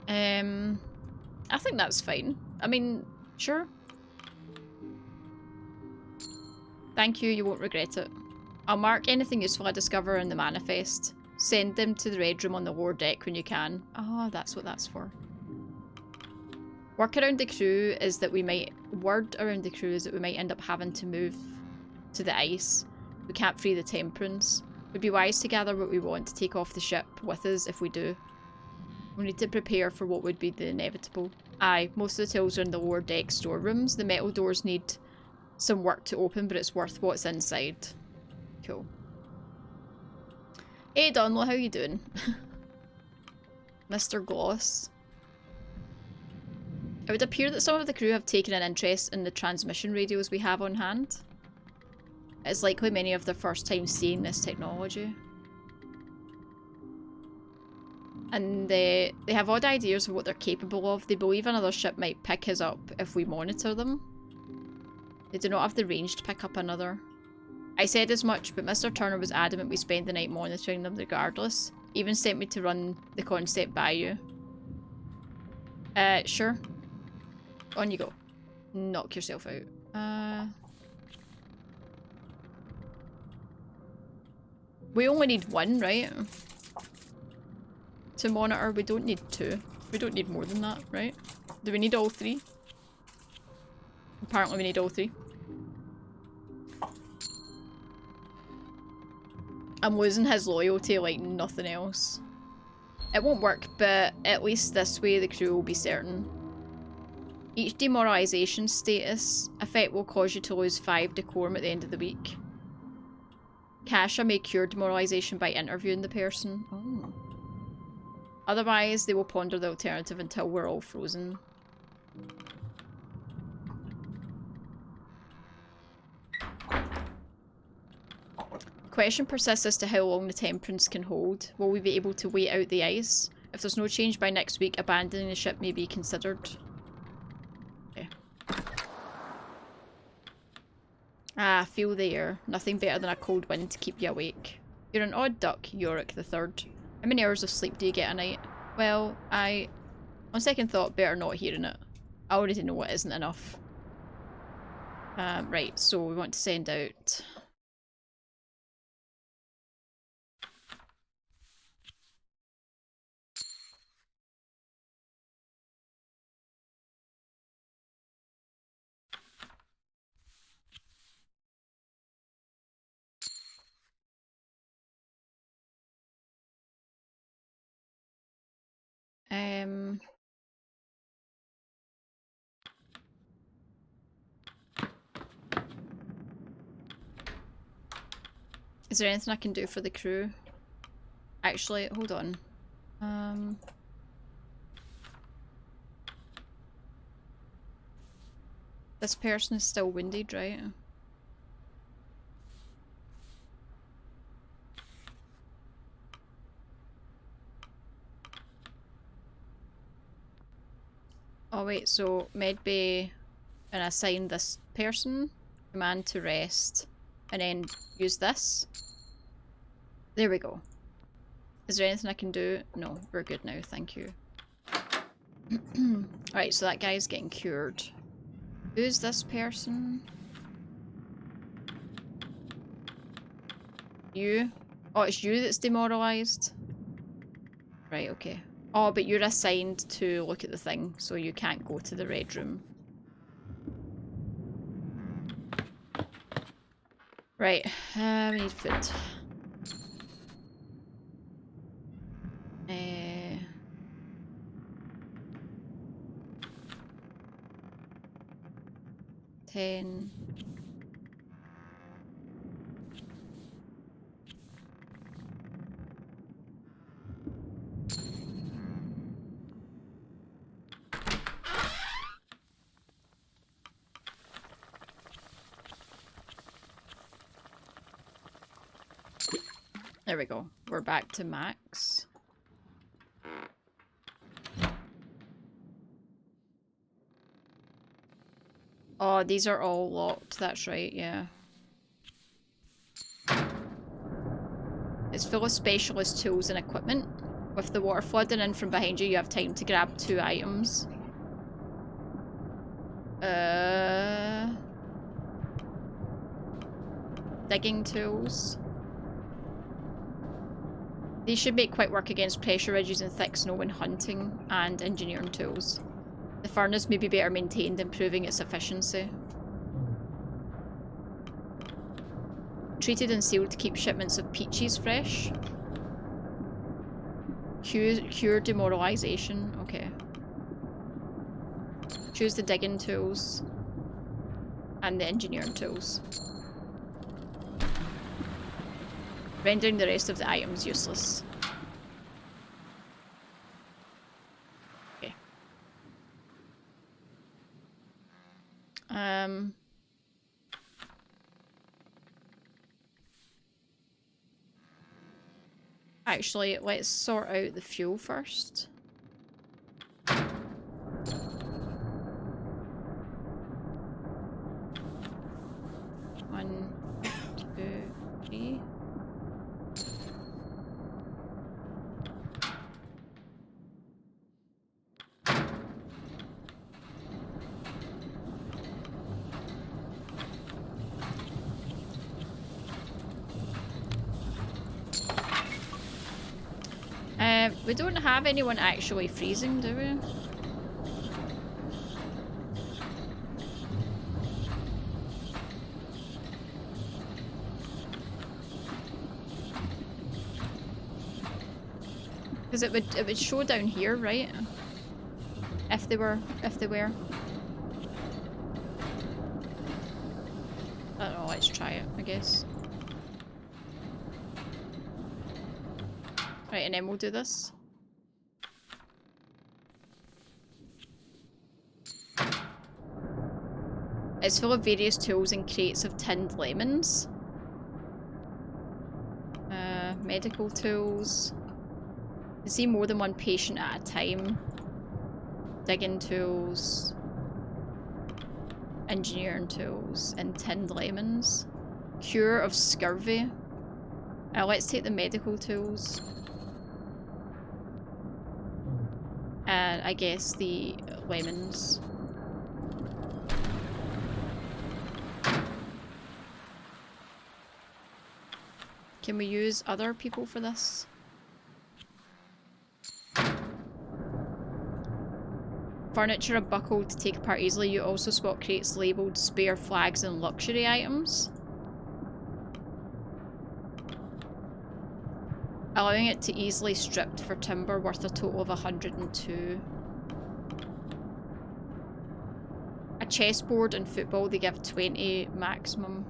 Speaker 1: I think that's fine. I mean, sure. Thank you, you won't regret it. I'll mark anything useful I discover in the manifest. Send them to the Red Room on the lower deck when you can. Oh, that's what that's for. Word around the crew is that we might end up having to move to the ice. We can't free the Temperance. It would be wise to gather what we want to take off the ship with us if we do. We need to prepare for what would be the inevitable. Aye, most of the tools are in the lower deck storerooms. The metal doors need some work to open, but it's worth what's inside. Cool. Hey Donlo, how you doing? Mr. Gloss. It would appear that some of the crew have taken an interest in the transmission radios we have on hand. It's likely many of their first time seeing this technology. And they have odd ideas of what they're capable of. They believe another ship might pick us up if we monitor them. They do not have the range to pick up another. I said as much, but Mr. Turner was adamant we spend the night monitoring them regardless. Even sent me to run the concept by you. Sure. On you go. Knock yourself out. We only need one, right? To monitor, we don't need two. We don't need more than that, right? Do we need all three? Apparently we need all three. I'm losing his loyalty like nothing else. It won't work, but at least this way the crew will be certain. Each demoralization status effect will cause you to lose 5 decorum at the end of the week. Kasha may cure demoralization by interviewing the person. Oh. Otherwise, they will ponder the alternative until we're all frozen. Question persists as to how long the Temperance can hold. Will we be able to wait out the ice? If there's no change by next week, abandoning the ship may be considered. Okay. Ah, feel the air. Nothing better than a cold wind to keep you awake. You're an odd duck, Yorick the Third. How many hours of sleep do you get a night? Well, on second thought, better not hearing it. I already know it isn't enough. Right, so we want to send out... Is there anything I can do for the crew? Actually, hold on. This person is still winded, right? Oh wait, so medbay and assign this person, command to rest, and then use this. There we go. Is there anything I can do? No, we're good now, thank you. Alright, so that guy's getting cured. Who's this person? You? Oh, it's you that's demoralized? Right, okay. Oh, but you're assigned to look at the thing, so you can't go to the Red Room. Right, we need food. 10. There we go. We're back to max. Oh, these are all locked. That's right, yeah. It's full of specialist tools and equipment. With the water flooding in from behind you, you have time to grab 2 items. Digging tools. These should make quick work against pressure ridges and thick snow when hunting, and engineering tools. The furnace may be better maintained, improving its efficiency. Treated and sealed to keep shipments of peaches fresh. Cure demoralization. Okay. Choose the digging tools and the engineering tools. Rendering the rest of the items useless. Okay. Actually, let's sort out the fuel first. 1, 2, 3. We don't have anyone actually freezing, do we? Because it would show down here, right? If they were. I don't know, let's try it, I guess. Right, and then we'll do this. It's full of various tools and crates of tinned lemons. Medical tools. You see more than one patient at a time. Digging tools. Engineering tools. And tinned lemons. Cure of scurvy. Let's take the medical tools. And I guess the lemons. Can we use other people for this? Furniture unbuckled to take apart easily. You also spot crates labelled spare flags and luxury items. Allowing it to easily stripped for timber worth a total of 102. A chessboard and football, they give 20 maximum.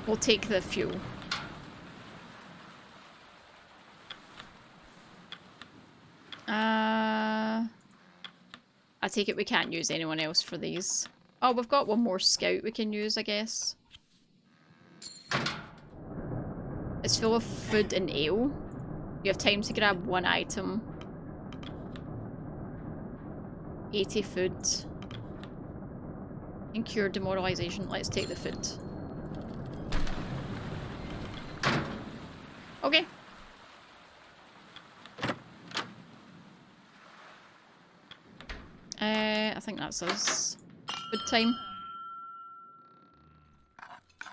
Speaker 1: We'll take the fuel. I take it we can't use anyone else for these. Oh, we've got one more scout we can use, I guess. It's full of food and ale. You have time to grab 1 item. 80 food. And cure demoralization. Let's take the food. Okay. I think that's us. Good time.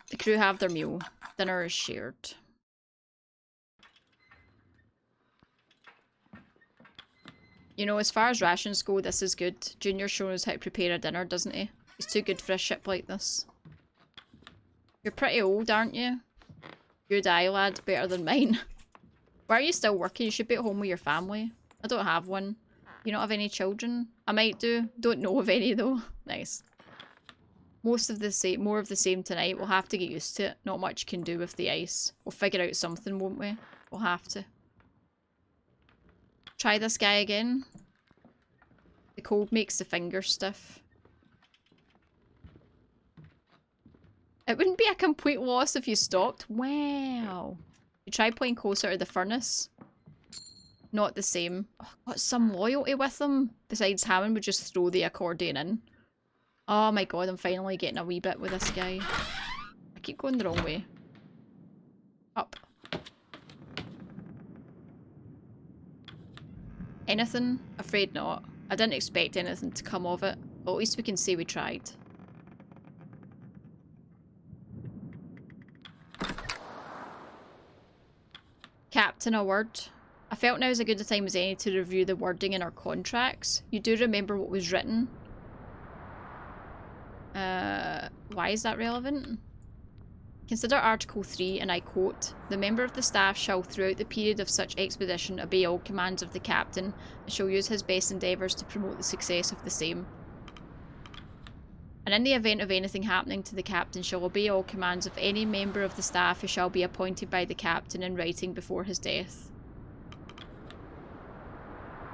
Speaker 1: The crew have their meal. Dinner is shared. You know, as far as rations go, this is good. Junior shows how to prepare a dinner, doesn't he? He's too good for a ship like this. You're pretty old, aren't you? Good eye, lad. Better than mine. Why are you still working? You should be at home with your family. I don't have one. You don't have any children? I might do. Don't know of any though. Nice. Most of the same, more of the same tonight. We'll have to get used to it. Not much can do with the ice. We'll figure out something, won't we? We'll have to. Try this guy again. The cold makes the fingers stiff. It wouldn't be a complete loss if you stopped. Wow. You try playing closer to the furnace. Not the same. Oh, got some loyalty with him. Besides, Hammond would just throw the accordion in. Oh my god, I'm finally getting a wee bit with this guy. I keep going the wrong way. Up. Anything? Afraid not. I didn't expect anything to come of it. But at least we can say we tried. Captain, a word. I felt now is as good a time as any to review the wording in our contracts. You do remember what was written? Why is that relevant? Consider Article 3, and I quote, "The member of the staff shall throughout the period of such expedition obey all commands of the captain, and shall use his best endeavours to promote the success of the same. And in the event of anything happening to the captain, shall obey all commands of any member of the staff who shall be appointed by the captain in writing before his death.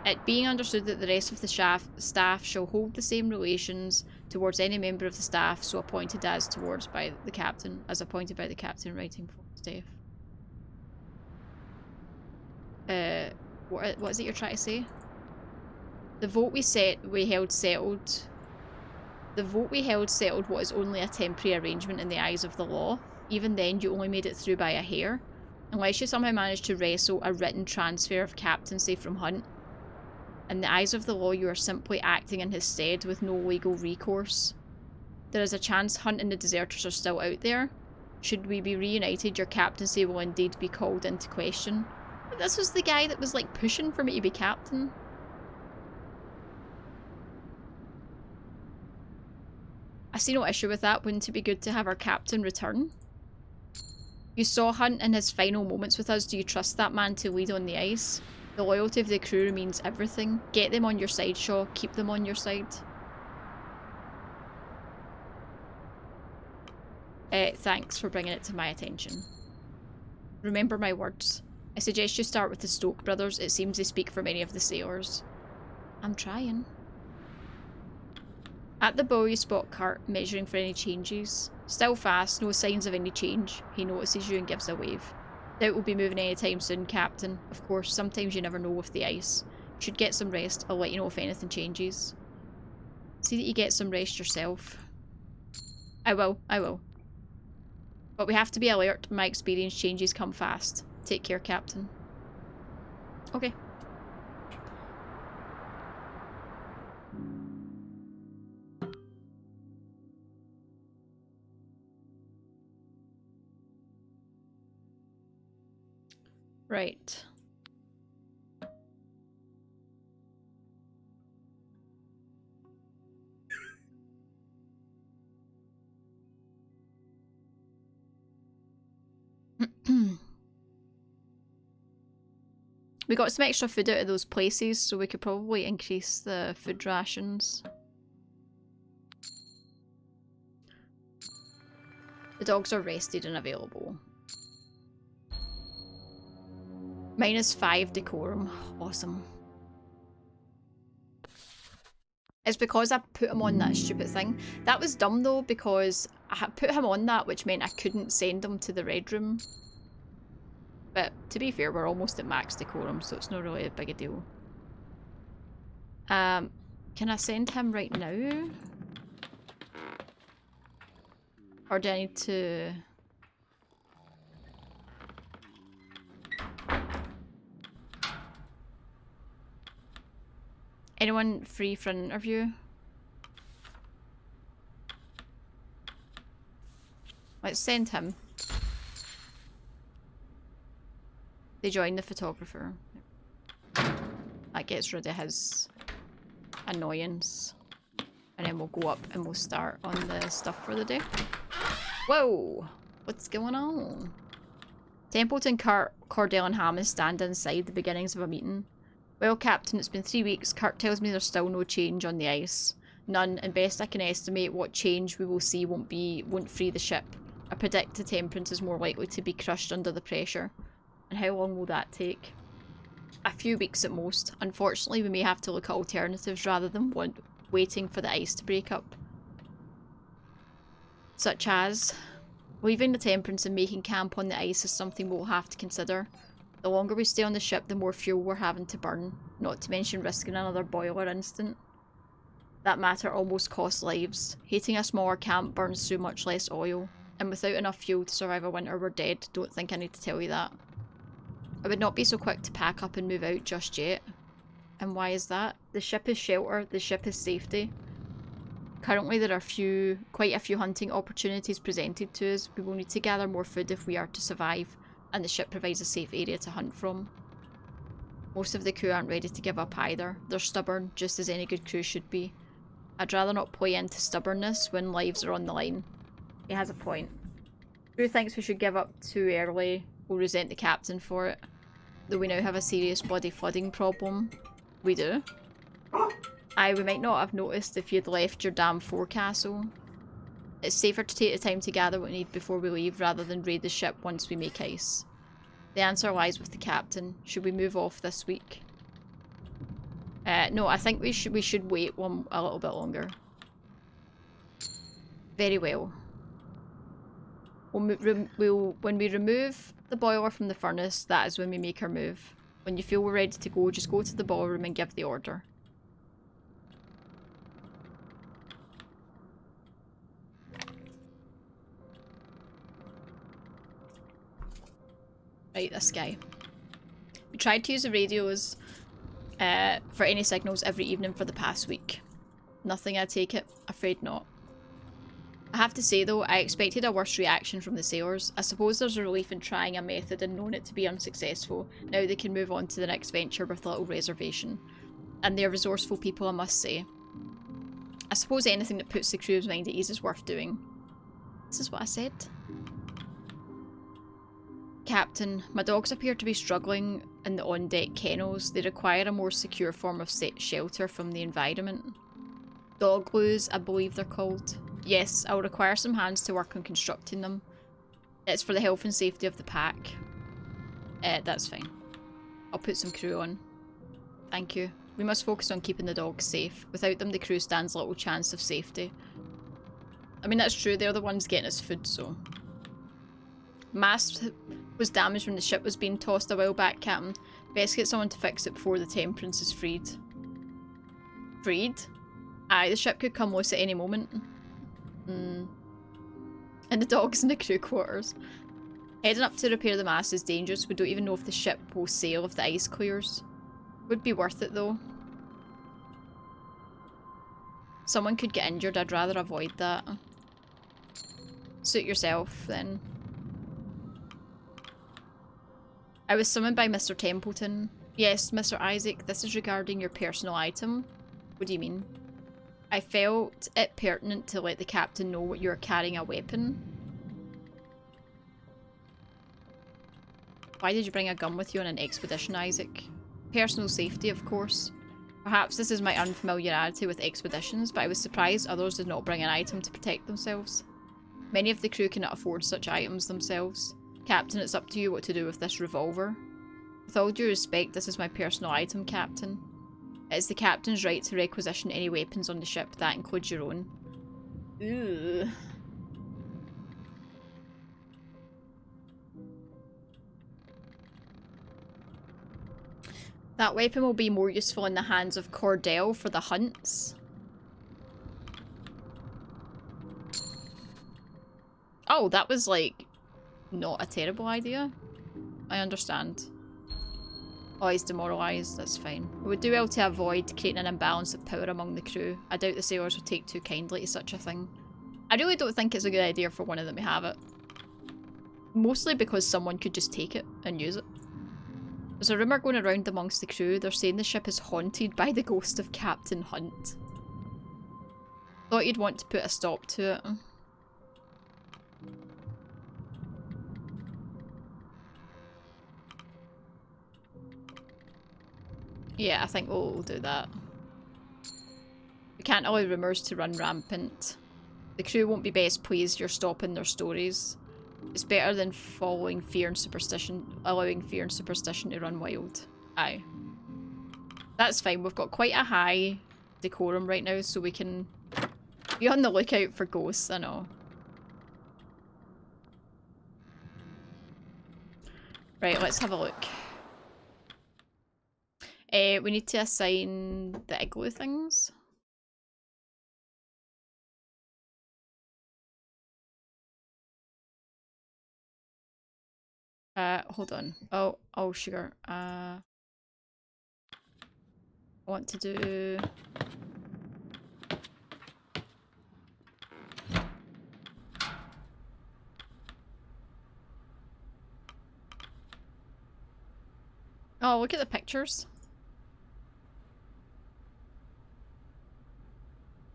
Speaker 1: It being understood that the rest of the staff shall hold the same relations towards any member of the staff so appointed as towards by the captain, as appointed by the captain in writing before his death." What is it you're trying to say? The vote we held settled what is only a temporary arrangement in the eyes of the law. Even then, you only made it through by a hair. Unless you somehow managed to wrestle a written transfer of captaincy from Hunt. In the eyes of the law, you are simply acting in his stead with no legal recourse. There is a chance Hunt and the deserters are still out there. Should we be reunited, your captaincy will indeed be called into question. But this was the guy that was like pushing for me to be captain. I see no issue with that. Wouldn't it be good to have our captain return? You saw Hunt in his final moments with us. Do you trust that man to lead on the ice? The loyalty of the crew means everything. Get them on your side, Shaw. Keep them on your side. Thanks for bringing it to my attention. Remember my words. I suggest you start with the Stoke brothers. It seems they speak for many of the sailors. I'm trying. At the bow, you spot Kurt, measuring for any changes. Still fast, no signs of any change. He notices you and gives a wave. Doubt we'll be moving anytime soon, Captain. Of course, sometimes you never know with the ice. Should get some rest. I'll let you know if anything changes. See that you get some rest yourself. I will. But we have to be alert. My experience, changes come fast. Take care, Captain. Okay. Right. We got some extra food out of those places, so we could probably increase the food rations. The dogs are rested and available. -5 decorum. Awesome. It's because I put him on that stupid thing. That was dumb though, because I had put him on that, which meant I couldn't send him to the red room. But to be fair, we're almost at max decorum, so it's not really a big a deal. Can I send him right now? Or do I need to... Anyone free for an interview? Let's send him. They join the photographer. That gets rid of his annoyance. And then we'll go up and we'll start on the stuff for the day. Whoa! What's going on? Templeton, Cordell and Hammond stand inside the beginnings of a meeting. Well, Captain, it's been 3 weeks. Kurt tells me there's still no change on the ice. None, and best I can estimate what change we will see won't free the ship. I predict the Temperance is more likely to be crushed under the pressure. And how long will that take? A few weeks at most. Unfortunately, we may have to look at alternatives rather than waiting for the ice to break up. Such as leaving the Temperance and making camp on the ice is something we'll have to consider. The longer we stay on the ship, the more fuel we're having to burn, not to mention risking another boiler incident. That matter almost costs lives. Heating a smaller camp burns through much less oil, and without enough fuel to survive a winter, we're dead. Don't think I need to tell you that. I would not be so quick to pack up and move out just yet. And why is that? The ship is shelter, the ship is safety. Currently there are quite a few hunting opportunities presented to us. We will need to gather more food if we are to survive, and the ship provides a safe area to hunt from. Most of the crew aren't ready to give up either. They're stubborn, just as any good crew should be. I'd rather not play into stubbornness when lives are on the line. He has a point. Crew thinks we should give up too early. We'll resent the captain for it. Though we now have a serious bloody flooding problem. We do. Aye, we might not have noticed if you'd left your damn forecastle. It's safer to take the time to gather what we need before we leave rather than raid the ship once we make ice. The answer lies with the captain. Should we move off this week? No, I think we should wait a little bit longer. Very well. When we remove the boiler from the furnace, that is when we make our move. When you feel we're ready to go, just go to the ballroom and give the order. Right, this guy. We tried to use the radios for any signals every evening for the past week. Nothing, I take it? Afraid not. I have to say though, I expected a worse reaction from the sailors. I suppose there's a relief in trying a method and knowing it to be unsuccessful. Now they can move on to the next venture with little reservation. And they're resourceful people, I must say. I suppose anything that puts the crew's mind at ease is worth doing. This is what I said. Captain, my dogs appear to be struggling in the on-deck kennels. They require a more secure form of shelter from the environment. Dog loos, I believe they're called. Yes, I'll require some hands to work on constructing them. It's for the health and safety of the pack. That's fine. I'll put some crew on. Thank you. We must focus on keeping the dogs safe. Without them, the crew stands little chance of safety. I mean, that's true. They're the ones getting us food, so... Mast was damaged when the ship was being tossed a while back, Captain. Best get someone to fix it before the Temperance is freed. Freed? Aye, the ship could come loose at any moment. And the dogs in the crew quarters. Heading up to repair the mast is dangerous. We don't even know if the ship will sail if the ice clears. Would be worth it though. Someone could get injured. I'd rather avoid that. Suit yourself then. I was summoned by Mr. Templeton. Yes, Mr. Isaac, this is regarding your personal item. What do you mean? I felt it pertinent to let the captain know what you are carrying a weapon. Why did you bring a gun with you on an expedition, Isaac? Personal safety, of course. Perhaps this is my unfamiliarity with expeditions, but I was surprised others did not bring an item to protect themselves. Many of the crew cannot afford such items themselves. Captain, it's up to you what to do with this revolver. With all due respect, this is my personal item, Captain. It is the captain's right to requisition any weapons on the ship, that includes your own. Ugh. That weapon will be more useful in the hands of Cordell for the hunts. Oh, that was like not a terrible idea. I understand. Oh, he's demoralised, that's fine. We would do well to avoid creating an imbalance of power among the crew. I doubt the sailors would take too kindly to such a thing. I really don't think it's a good idea for one of them to have it. Mostly because someone could just take it and use it. There's a rumour going around amongst the crew. They're saying the ship is haunted by the ghost of Captain Hunt. Thought you'd want to put a stop to it. Yeah, I think we'll do that. We can't allow rumours to run rampant. The crew won't be best pleased you're stopping their stories. It's better than following fear and superstition, allowing fear and superstition to run wild. Aye. That's fine, we've got quite a high decorum right now, so we can be on the lookout for ghosts, I know. Right, let's have a look. We need to assign the igloo things. Hold on. Oh, sugar. I want to do... Oh, look at the pictures.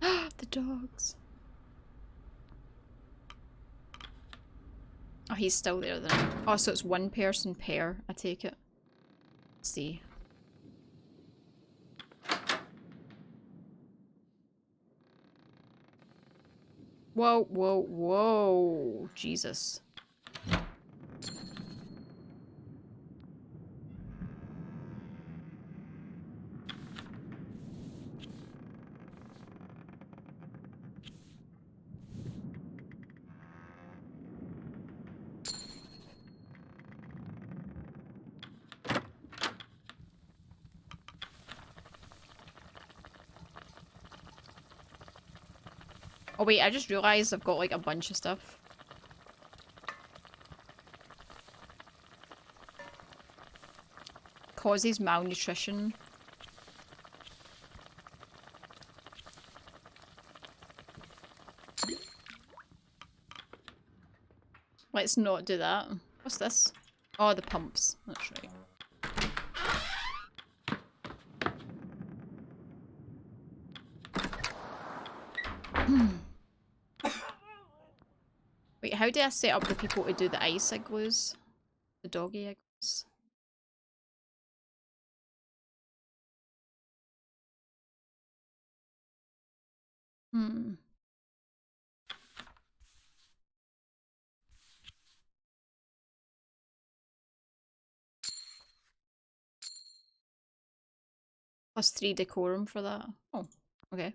Speaker 1: The dogs. Oh, he's still there then. Oh, so it's one person pair, I take it. Let's see. Whoa, whoa, whoa. Jesus. Oh wait, I just realised I've got like a bunch of stuff. Causes malnutrition. Let's not do that. What's this? Oh, the pumps. That's right. Wait, how do I set up the people to do the ice igloos? The doggy igloos? Hmm. +3 decorum for that. Oh, okay.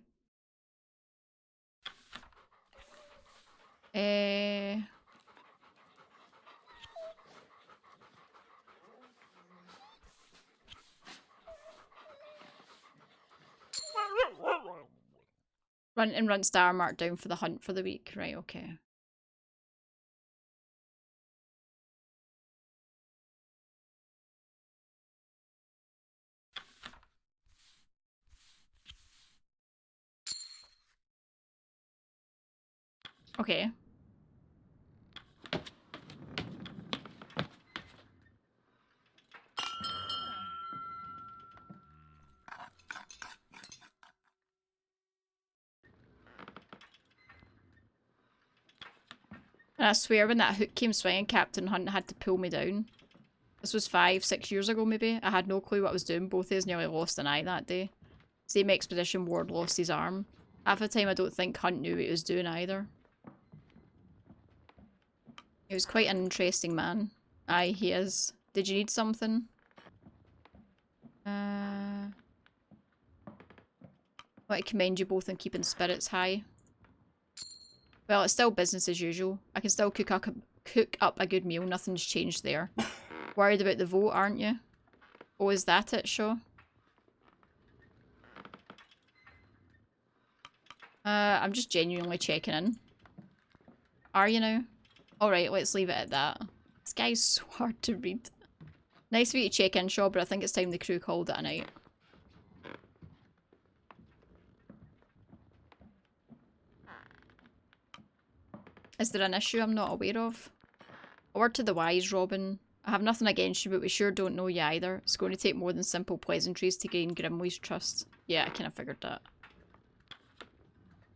Speaker 1: Run star mark down for the hunt for the week. Right, okay. Okay. And I swear when that hook came swinging, Captain Hunt had to pull me down. This was 5-6 years ago maybe. I had no clue what I was doing. Both of us nearly lost an eye that day. Same expedition, Ward lost his arm. Half the time I don't think Hunt knew what he was doing either. He was quite an interesting man. Aye, he is. Did you need something? I want to commend you both on keeping spirits high. Well, it's still business as usual. I can still cook up a good meal. Nothing's changed there. Worried about the vote, aren't you? Oh, is that it, Shaw? I'm just genuinely checking in. Are you now? Alright, let's leave it at that. This guy's so hard to read. Nice of you to check in, Shaw, but I think it's time the crew called it a night. Is there an issue I'm not aware of? A word to the wise, Robin. I have nothing against you, but we sure don't know you either. It's going to take more than simple pleasantries to gain Grimley's trust. Yeah, I kind of figured that.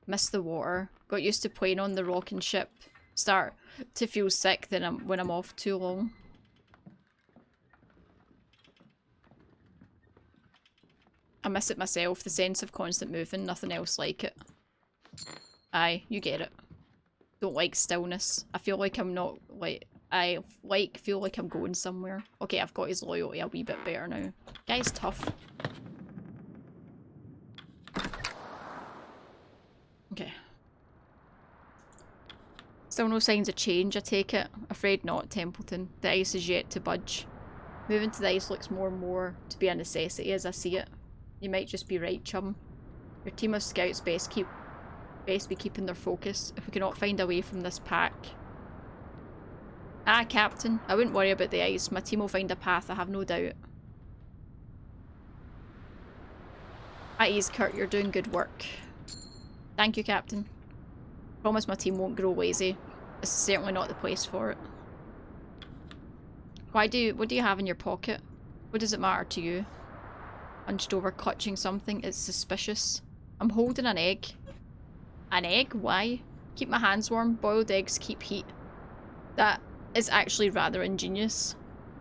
Speaker 1: Miss the water. Got used to playing on the rocking ship. Start to feel sick when I'm off too long. I miss it myself. The sense of constant moving, nothing else like it. Aye, you get it. Don't like stillness. I feel like I'm not like feel like I'm going somewhere. Okay, I've got his loyalty a wee bit better now. Guy's tough. Okay. Still no signs of change, I take it. Afraid not, Templeton. The ice is yet to budge. Moving to the ice looks more and more to be a necessity as I see it. You might just be right, chum. Your team of scouts best be keeping their focus. If we cannot find a way from this pack. Ah, Captain. I wouldn't worry about the ice. My team will find a path, I have no doubt. At ease, Kurt. You're doing good work. Thank you, Captain. Promise my team won't grow lazy. This is certainly not the place for it. What do you have in your pocket? What does it matter to you? Hunched over, clutching something. It's suspicious. I'm holding an egg. An egg? Why? Keep my hands warm. Boiled eggs keep heat. That is actually rather ingenious.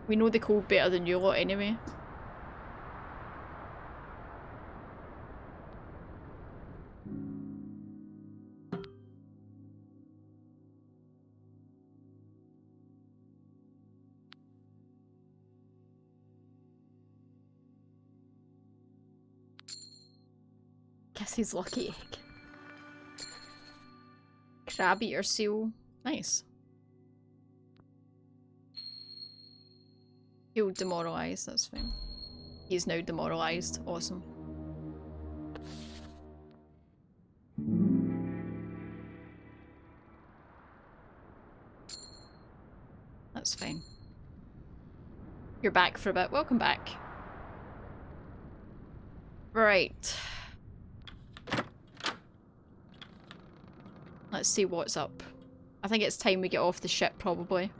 Speaker 1: We know the cold better than you lot anyway. Guess he's lucky egg. Crab eater seal. Nice. He'll demoralise, that's fine. He's now demoralised. Awesome. That's fine. You're back for a bit. Welcome back. Right. Let's see what's up. I think it's time we get off the ship, probably.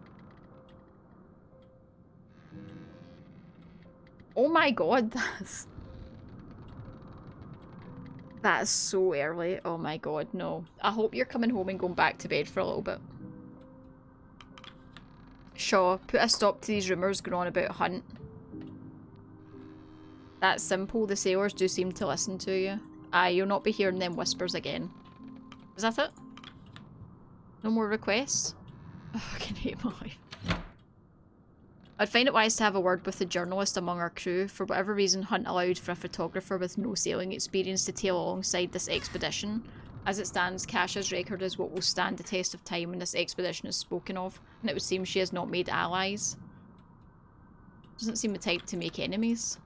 Speaker 1: Oh my god, that's so early. Oh my god, no. I hope you're coming home and going back to bed for a little bit. Shaw, put a stop to these rumours going on about Hunt. That's simple. The sailors do seem to listen to you. Aye, you'll not be hearing them whispers again. Is that it? No more requests? I fucking hate my life. I'd find it wise to have a word with the journalist among our crew. For whatever reason, Hunt allowed for a photographer with no sailing experience to tail alongside this expedition. As it stands, Kasha's record is what will stand the test of time when this expedition is spoken of, and it would seem she has not made allies. Doesn't seem the type to make enemies.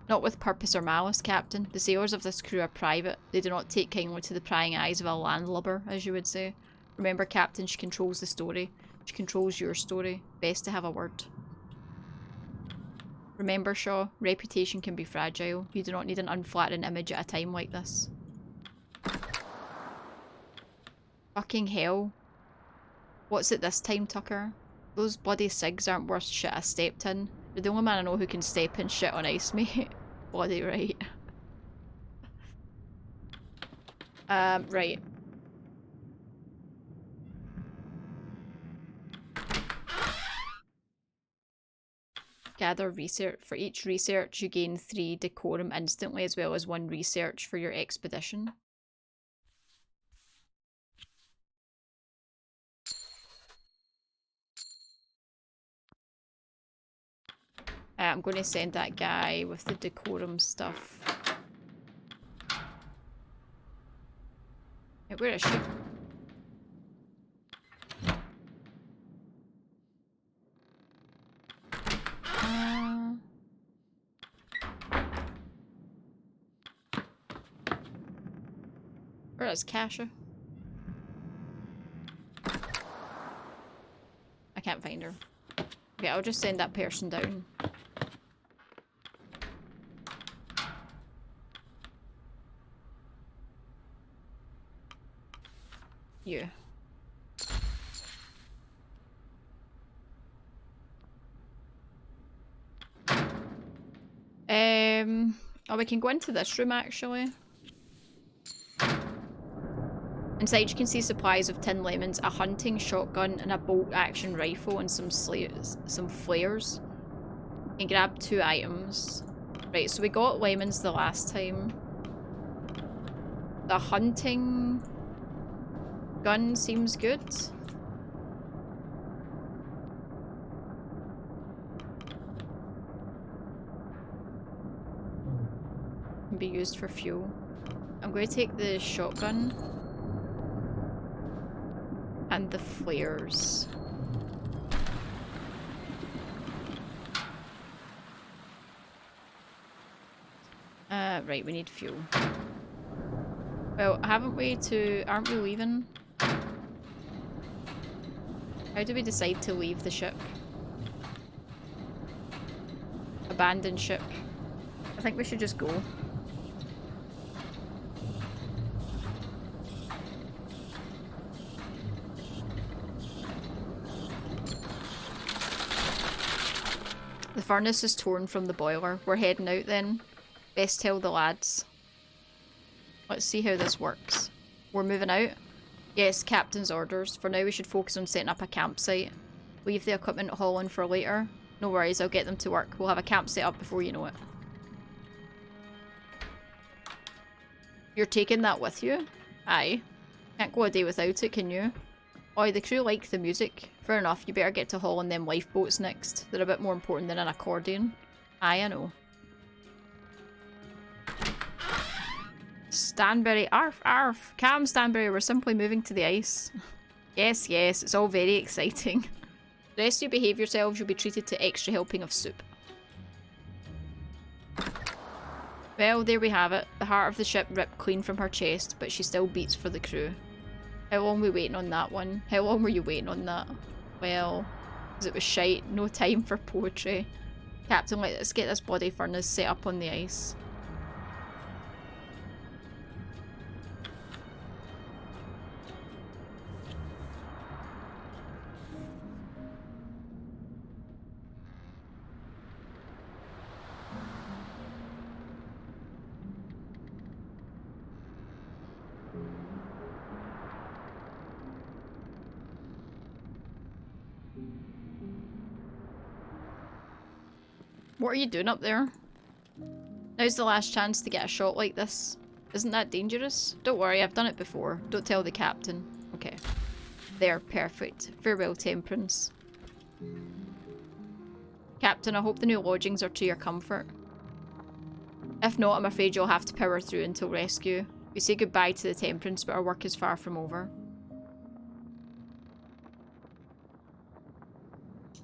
Speaker 1: Not with purpose or malice, Captain. The sailors of this crew are private. They do not take kindly to the prying eyes of a landlubber, as you would say. Remember, Captain, she controls the story. She controls your story. Best to have a word. Remember, Shaw, reputation can be fragile. You do not need an unflattering image at a time like this. Fucking hell. What's it this time, Tucker? Those bloody cigs aren't worth shit I stepped in. You're the only man I know who can step in shit on ice, mate. Bloody right. Right. Gather research. For each research, you gain 3 decorum instantly, as well as 1 research for your expedition. I'm going to send that guy with the decorum stuff. Hey, where is she? Where is Kasha? I can't find her. Okay, I'll just send that person down. You. Oh, we can go into this room actually. Inside you can see supplies of tin lemons, a hunting shotgun, and a bolt-action rifle, and some flares. You can grab 2 items. Right, so we got lemons the last time. The hunting gun seems good. Can be used for fuel. I'm going to take the shotgun and the flares. Right, we need fuel. Well, aren't we leaving? How do we decide to leave the ship? Abandon ship. I think we should just go. The furnace is torn from the boiler. We're heading out then. Best tell the lads. Let's see how this works. We're moving out. Yes, captain's orders. For now we should focus on setting up a campsite. Leave the equipment haul on for later. No worries, I'll get them to work. We'll have a camp set up before you know it. You're taking that with you? Aye. Can't go a day without it, can you? Oi, the crew like the music. Fair enough, you better get to hauling them lifeboats next. They're a bit more important than an accordion. Aye, I know. Stanbury, arf, arf. Calm, Stanbury, we're simply moving to the ice. Yes, yes, it's all very exciting. The rest of you behave yourselves, you'll be treated to extra helping of soup. Well, there we have it. The heart of the ship ripped clean from her chest, but she still beats for the crew. How long were we waiting on that one? How long were you waiting on that? Well, because it was shite. No time for poetry. Captain, let's get this bloody furnace set up on the ice. What are you doing up there? Now's the last chance to get a shot like this. Isn't that dangerous? Don't worry, I've done it before. Don't tell the captain. Okay. There, perfect. Farewell, Temperance. Captain, I hope the new lodgings are to your comfort. If not, I'm afraid you'll have to power through until rescue. We say goodbye to the Temperance, but our work is far from over.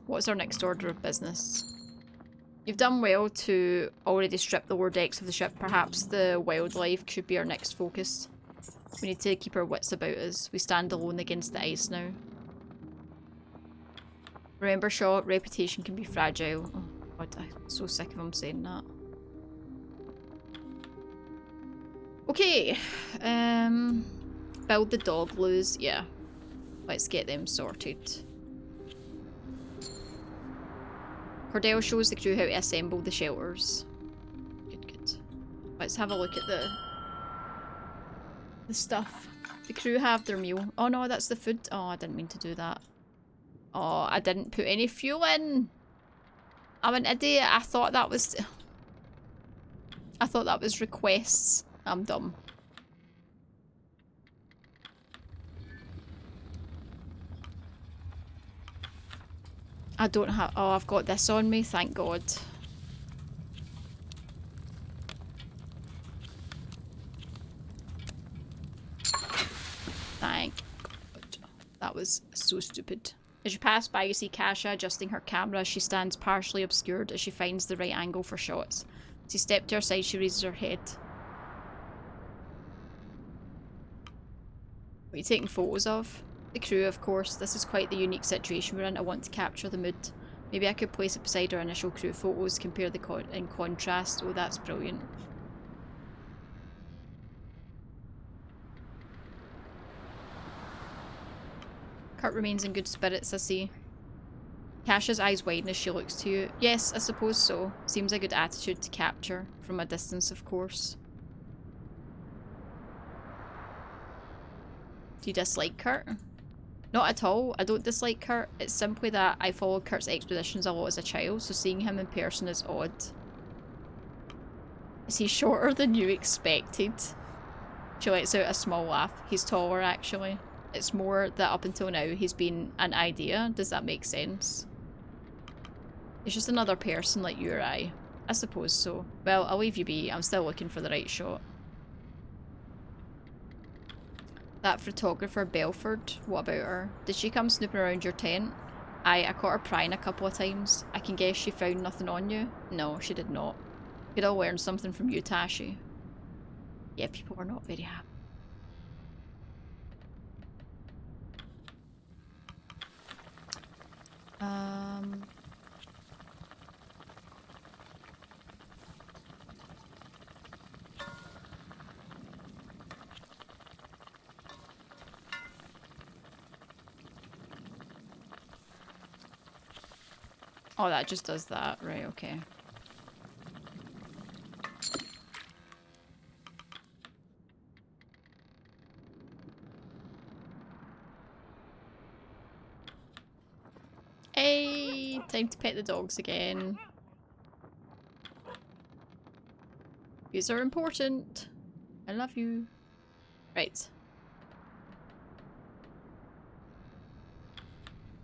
Speaker 1: What's our next order of business? You've done well to already strip the lower decks of the ship. Perhaps the wildlife should be our next focus. We need to keep our wits about us. We stand alone against the ice now. Remember, Shaw, reputation can be fragile. Oh god, I'm so sick of him saying that. Okay. Build the dog loos. Yeah. Let's get them sorted. Cordell shows the crew how to assemble the shelters. Good, good. Let's have a look at the stuff. The crew have their meal. Oh no, that's the food. Oh, I didn't mean to do that. Oh, I didn't put any fuel in. I'm an idiot. I thought that was requests. I'm dumb. I don't have... Oh, I've got this on me. Thank God. Thank God. That was so stupid. As you pass by, you see Kasha adjusting her camera. She stands partially obscured as she finds the right angle for shots. As you step to her side, she raises her head. What are you taking photos of? The crew, of course. This is quite the unique situation we're in. I want to capture the mood. Maybe I could place it beside our initial crew photos, compare the in contrast. Oh, that's brilliant. Kurt remains in good spirits, I see. Kasha's eyes widen as she looks to you. Yes, I suppose so. Seems a good attitude to capture. From a distance, of course. Do you dislike Kurt? Not at all. I don't dislike Kurt. It's simply that I followed Kurt's expeditions a lot as a child, so seeing him in person is odd. Is he shorter than you expected? She lets out a small laugh. He's taller, actually. It's more that up until now he's been an idea. Does that make sense? He's just another person like you or I. I suppose so. Well, I'll leave you be. I'm still looking for the right shot. That photographer Belford, what about her? Did she come snooping around your tent? I caught her prying a couple of times. I can guess she found nothing on you. No, she did not. Could have learned something from you, Tashi. Yeah, people were not very happy. Oh, that just does that. Right, okay. Hey, time to pet the dogs again. These are important. I love you. Right.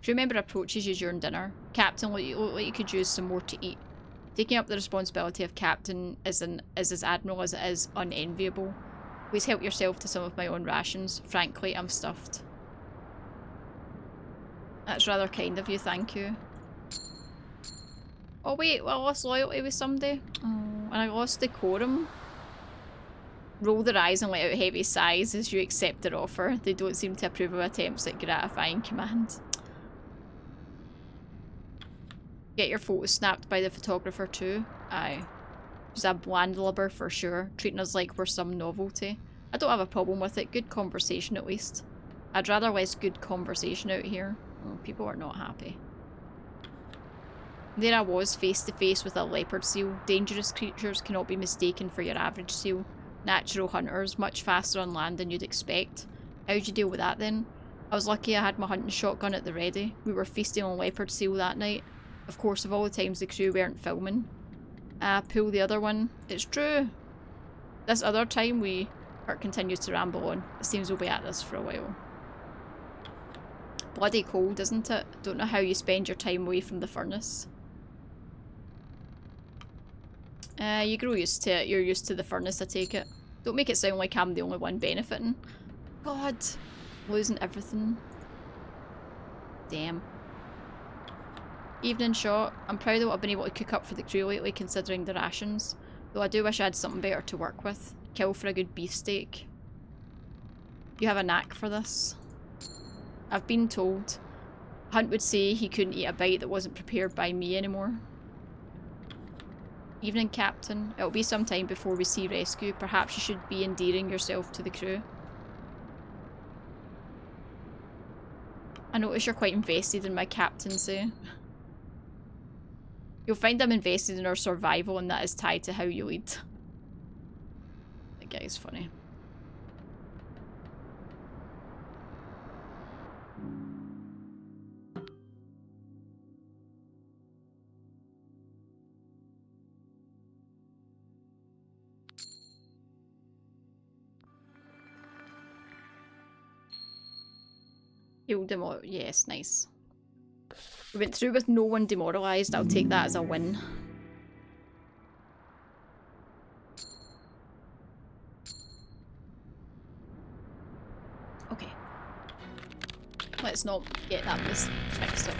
Speaker 1: Do you remember approaches you during dinner? Captain, look like you could use some more to eat. Taking up the responsibility of captain is as admiral as it is unenviable. Please help yourself to some of my own rations. Frankly, I'm stuffed. That's rather kind of you, thank you. Oh wait, well, I lost loyalty with somebody. Oh, and I lost decorum. Roll their eyes and let out heavy sighs as you accept their offer. They don't seem to approve of attempts at gratifying command. Get your photos snapped by the photographer too. Aye. She's a landlubber for sure, treating us like we're some novelty. I don't have a problem with it, good conversation at least. I'd rather less good conversation out here. Oh, people are not happy. There I was, face to face with a leopard seal. Dangerous creatures cannot be mistaken for your average seal. Natural hunters, much faster on land than you'd expect. How'd you deal with that then? I was lucky I had my hunting shotgun at the ready. We were feasting on leopard seal that night. Of course, of all the times the crew weren't filming. Pull the other one. It's true. This other time Hurt continues to ramble on. It seems we'll be at this for a while. Bloody cold, isn't it? Don't know how you spend your time away from the furnace. You grow used to it. You're used to the furnace, I take it. Don't make it sound like I'm the only one benefiting. God. Losing everything. Damn. Evening shot. I'm proud of what I've been able to cook up for the crew lately, considering the rations. Though I do wish I had something better to work with. Kill for a good beefsteak. You have a knack for this. I've been told. Hunt would say he couldn't eat a bite that wasn't prepared by me anymore. Evening, Captain. It'll be some time before we see rescue. Perhaps you should be endearing yourself to the crew. I notice you're quite invested in my captaincy. You'll find I'm invested in our survival, and that is tied to how you lead. That guy is funny. Yes, nice. We went through with no one demoralised. I'll take that as a win. Okay. Let's not get that mixed up.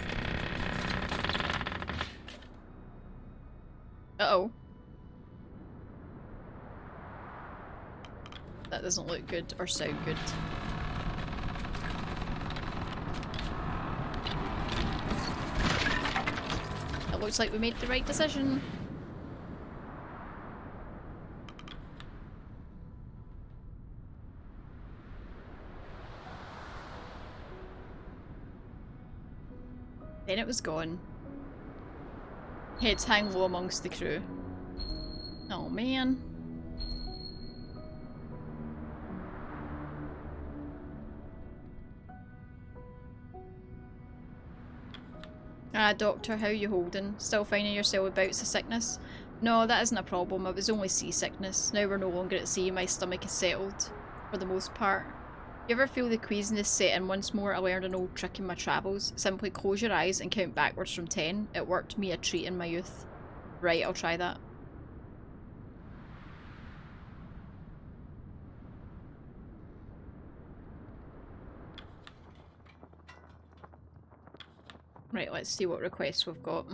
Speaker 1: Uh-oh. That doesn't look good or sound good. It looks like we made the right decision. Then it was gone. Heads hang low amongst the crew. Oh man. Doctor, how you holding? Still finding yourself with bouts of sickness? No, that isn't a problem. It was only seasickness. Now we're no longer at sea. My stomach is settled, for the most part. You ever feel the queasiness set in once more? I learned an old trick in my travels. Simply close your eyes and count backwards from 10. It worked me a treat in my youth. Right, I'll try that. Right, let's see what requests we've got.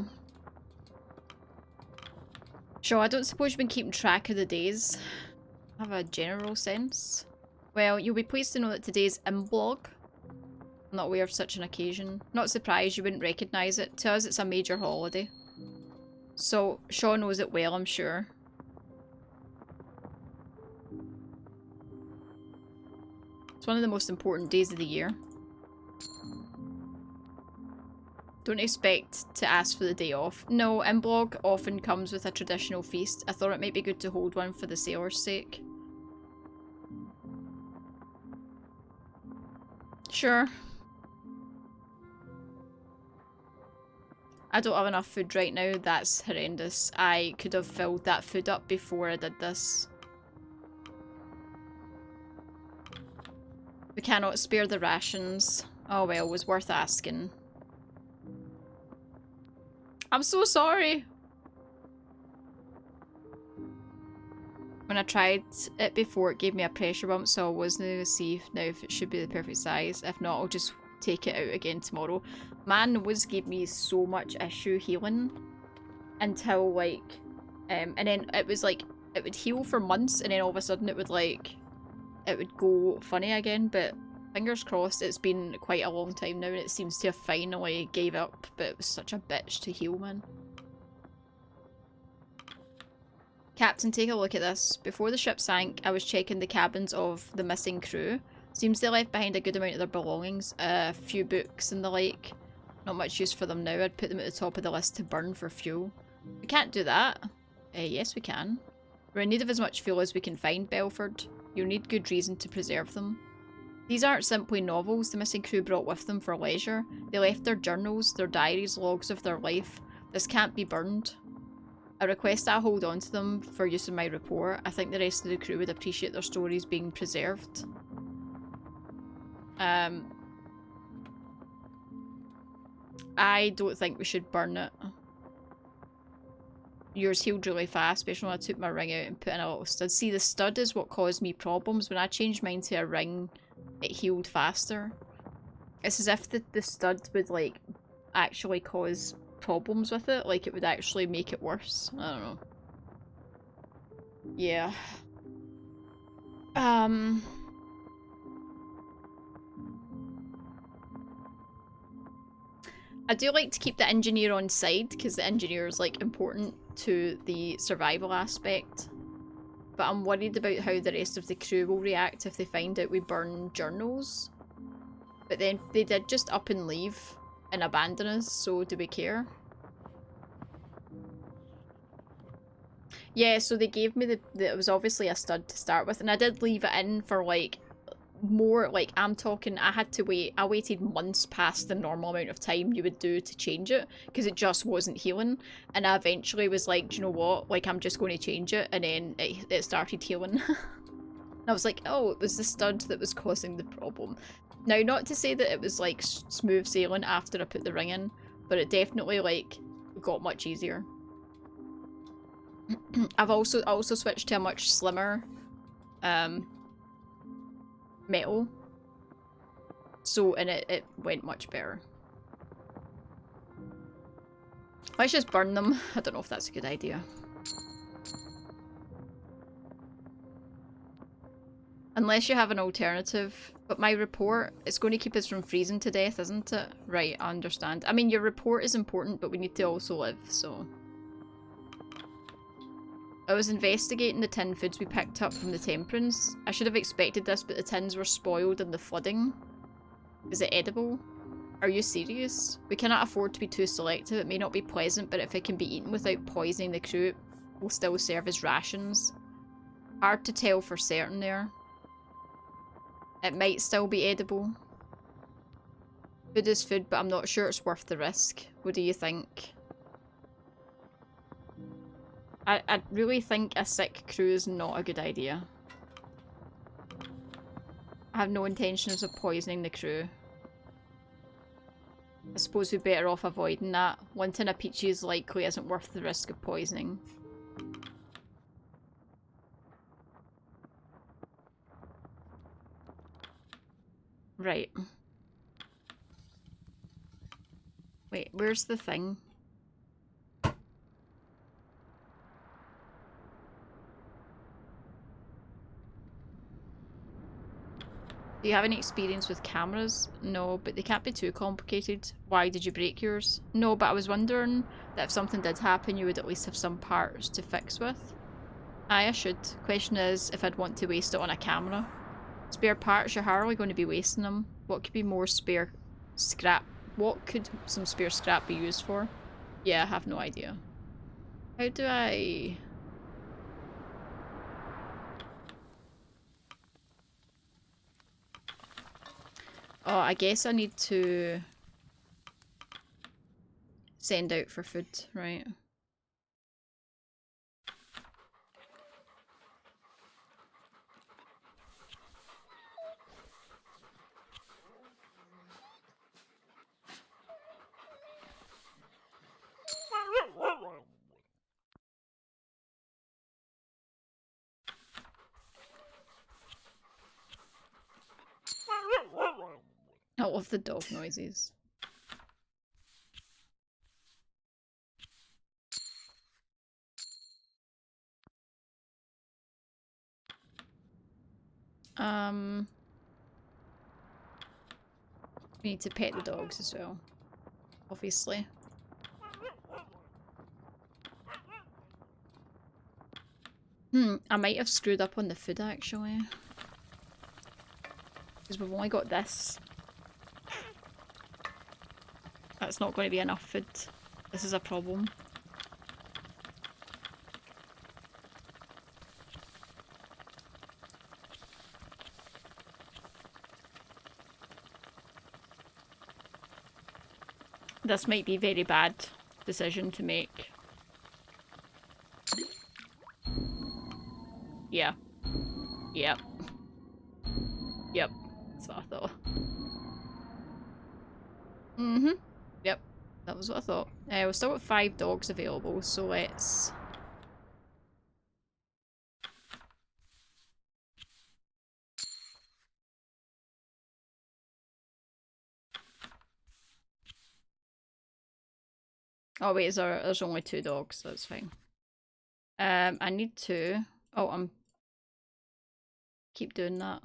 Speaker 1: Sure, I don't suppose you've been keeping track of the days. I have a general sense. Well, you'll be pleased to know that today's imblog. I'm not aware of such an occasion. Not surprised you wouldn't recognise it. To us, it's a major holiday. So, Shaw knows it well, I'm sure. It's one of the most important days of the year. Don't expect to ask for the day off. No, imblog often comes with a traditional feast. I thought it might be good to hold one for the sailors' sake. Sure. I don't have enough food right now. That's horrendous. I could have filled that food up before I did this. We cannot spare the rations. Oh well, it was worth asking. I'm so sorry. When I tried it before, it gave me a pressure bump, so I wasn't going to see now if it should be the perfect size. If not, I'll just take it out again tomorrow. Man, was gave me so much issue healing until like, and then it was like, it would heal for months and then all of a sudden it would like, it would go funny again, but fingers crossed. It's been quite a long time now and it seems to have finally gave up, but it was such a bitch to heal, man. Captain, take a look at this. Before the ship sank, I was checking the cabins of the missing crew. Seems they left behind a good amount of their belongings, a few books and the like. Not much use for them now. I'd put them at the top of the list to burn for fuel. We can't do that. Yes, we can. We're in need of as much fuel as we can find, Belford. You'll need good reason to preserve them. These aren't simply novels the missing crew brought with them for leisure. They left their journals, their diaries, logs of their life. This can't be burned. I request that I hold on to them for use in my report. I think the rest of the crew would appreciate their stories being preserved. I don't think we should burn it. Yours healed really fast, especially when I took my ring out and put in a little stud. See, the stud is what caused me problems. When I changed mine to a ring, it healed faster. It's as if the stud would, like, actually cause problems with it. Like, it would actually make it worse. I don't know. Yeah. I do like to keep the engineer on side because the engineer is like important to the survival aspect. But I'm worried about how the rest of the crew will react if they find out we burn journals. But then they did just up and leave and abandon us, so do we care? Yeah, so they gave me it was obviously a stud to start with, and I did leave it in for like more, like I'm talking, I had to wait, I waited months past the normal amount of time you would do to change it because it just wasn't healing, and I eventually was like, do you know what, like I'm just going to change it, and then it started healing. And I was like, oh, it was the stud that was causing the problem. Now, not to say that it was like smooth sailing after I put the ring in, but it definitely like got much easier. I've also switched to a much slimmer metal, so and it went much better. Let's just burn them. I don't know if that's a good idea. Unless you have an alternative. But my report, it's going to keep us from freezing to death, isn't it? Right, I understand. I mean, your report is important, but we need to also live, so... I was investigating the tin foods we picked up from the Temperance. I should have expected this, but the tins were spoiled in the flooding. Is it edible? Are you serious? We cannot afford to be too selective. It may not be pleasant, but if it can be eaten without poisoning the crew, it will still serve as rations. Hard to tell for certain there. It might still be edible. Food is food, but I'm not sure it's worth the risk. What do you think? I really think a sick crew is not a good idea. I have no intentions of poisoning the crew. I suppose we're better off avoiding that. Wanting a Peachy's likely isn't worth the risk of poisoning. Right. Wait, where's the thing? Do you have any experience with cameras? No, but they can't be too complicated. Why did you break yours? No, but I was wondering that if something did happen, you would at least have some parts to fix with. Aye, I should. Question is, if I'd want to waste it on a camera. Spare parts, you're hardly going to be wasting them. What could be more spare scrap? What could some spare scrap be used for? Yeah, I have no idea. How do I... Oh, I guess I need to send out for food, right? I love the dog noises. We need to pet the dogs as well, obviously. I might have screwed up on the food actually. Because we've only got this. That's not going to be enough food. This is a problem. This might be a very bad decision to make. Yeah. Yep. Yep. That's what I thought. Yep. That was what I thought. We're still at 5 dogs available, so let's... Oh wait, there's only 2 dogs, so that's fine. I need to... Oh, keep doing that.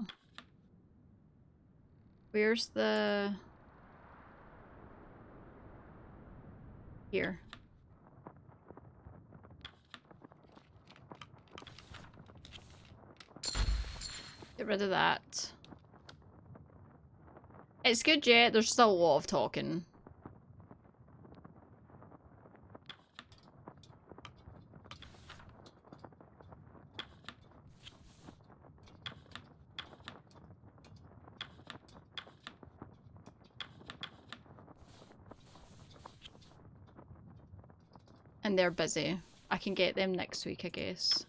Speaker 1: Where's the... Here. Get rid of that. It's good, yeah, there's still a lot of talking. And they're busy. I can get them next week, I guess.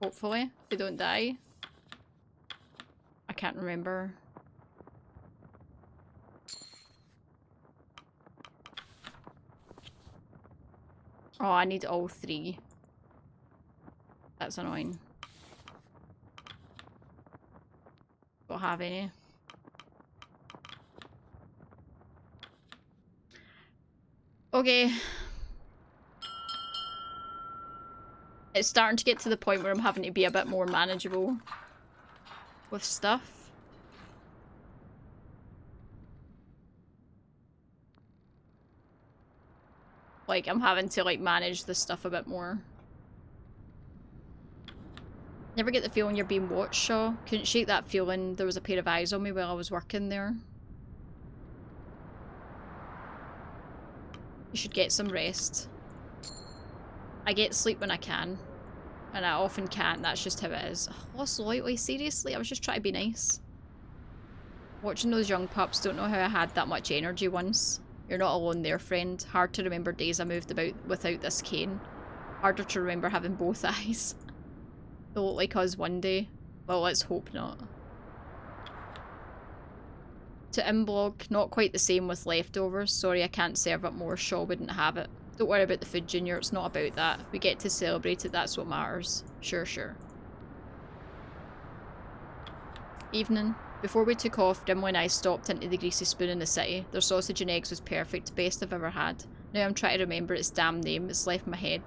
Speaker 1: Hopefully. They don't die. I can't remember. Oh, I need all 3. That's annoying. Don't have any. Okay. It's starting to get to the point where I'm having to be a bit more manageable with stuff. Like, I'm having to, like, manage this stuff a bit more. Never get the feeling you're being watched, Shaw. Couldn't shake that feeling there was a pair of eyes on me while I was working there. You should get some rest. I get sleep when I can. And I often can't, that's just how it is. Lost slightly, seriously? I was just trying to be nice. Watching those young pups, don't know how I had that much energy once. You're not alone there, friend. Hard to remember days I moved about without this cane. Harder to remember having both eyes. They'll look like us one day. Well, let's hope not. To imblog, not quite the same with leftovers. Sorry I can't serve up more, Shaw wouldn't have it. Don't worry about the food, Junior, it's not about that. We get to celebrate it, that's what matters. Sure, sure. Evening. Before we took off, Dimly and I stopped into the Greasy Spoon in the city. Their sausage and eggs was perfect, best I've ever had. Now I'm trying to remember its damn name, it's left my head.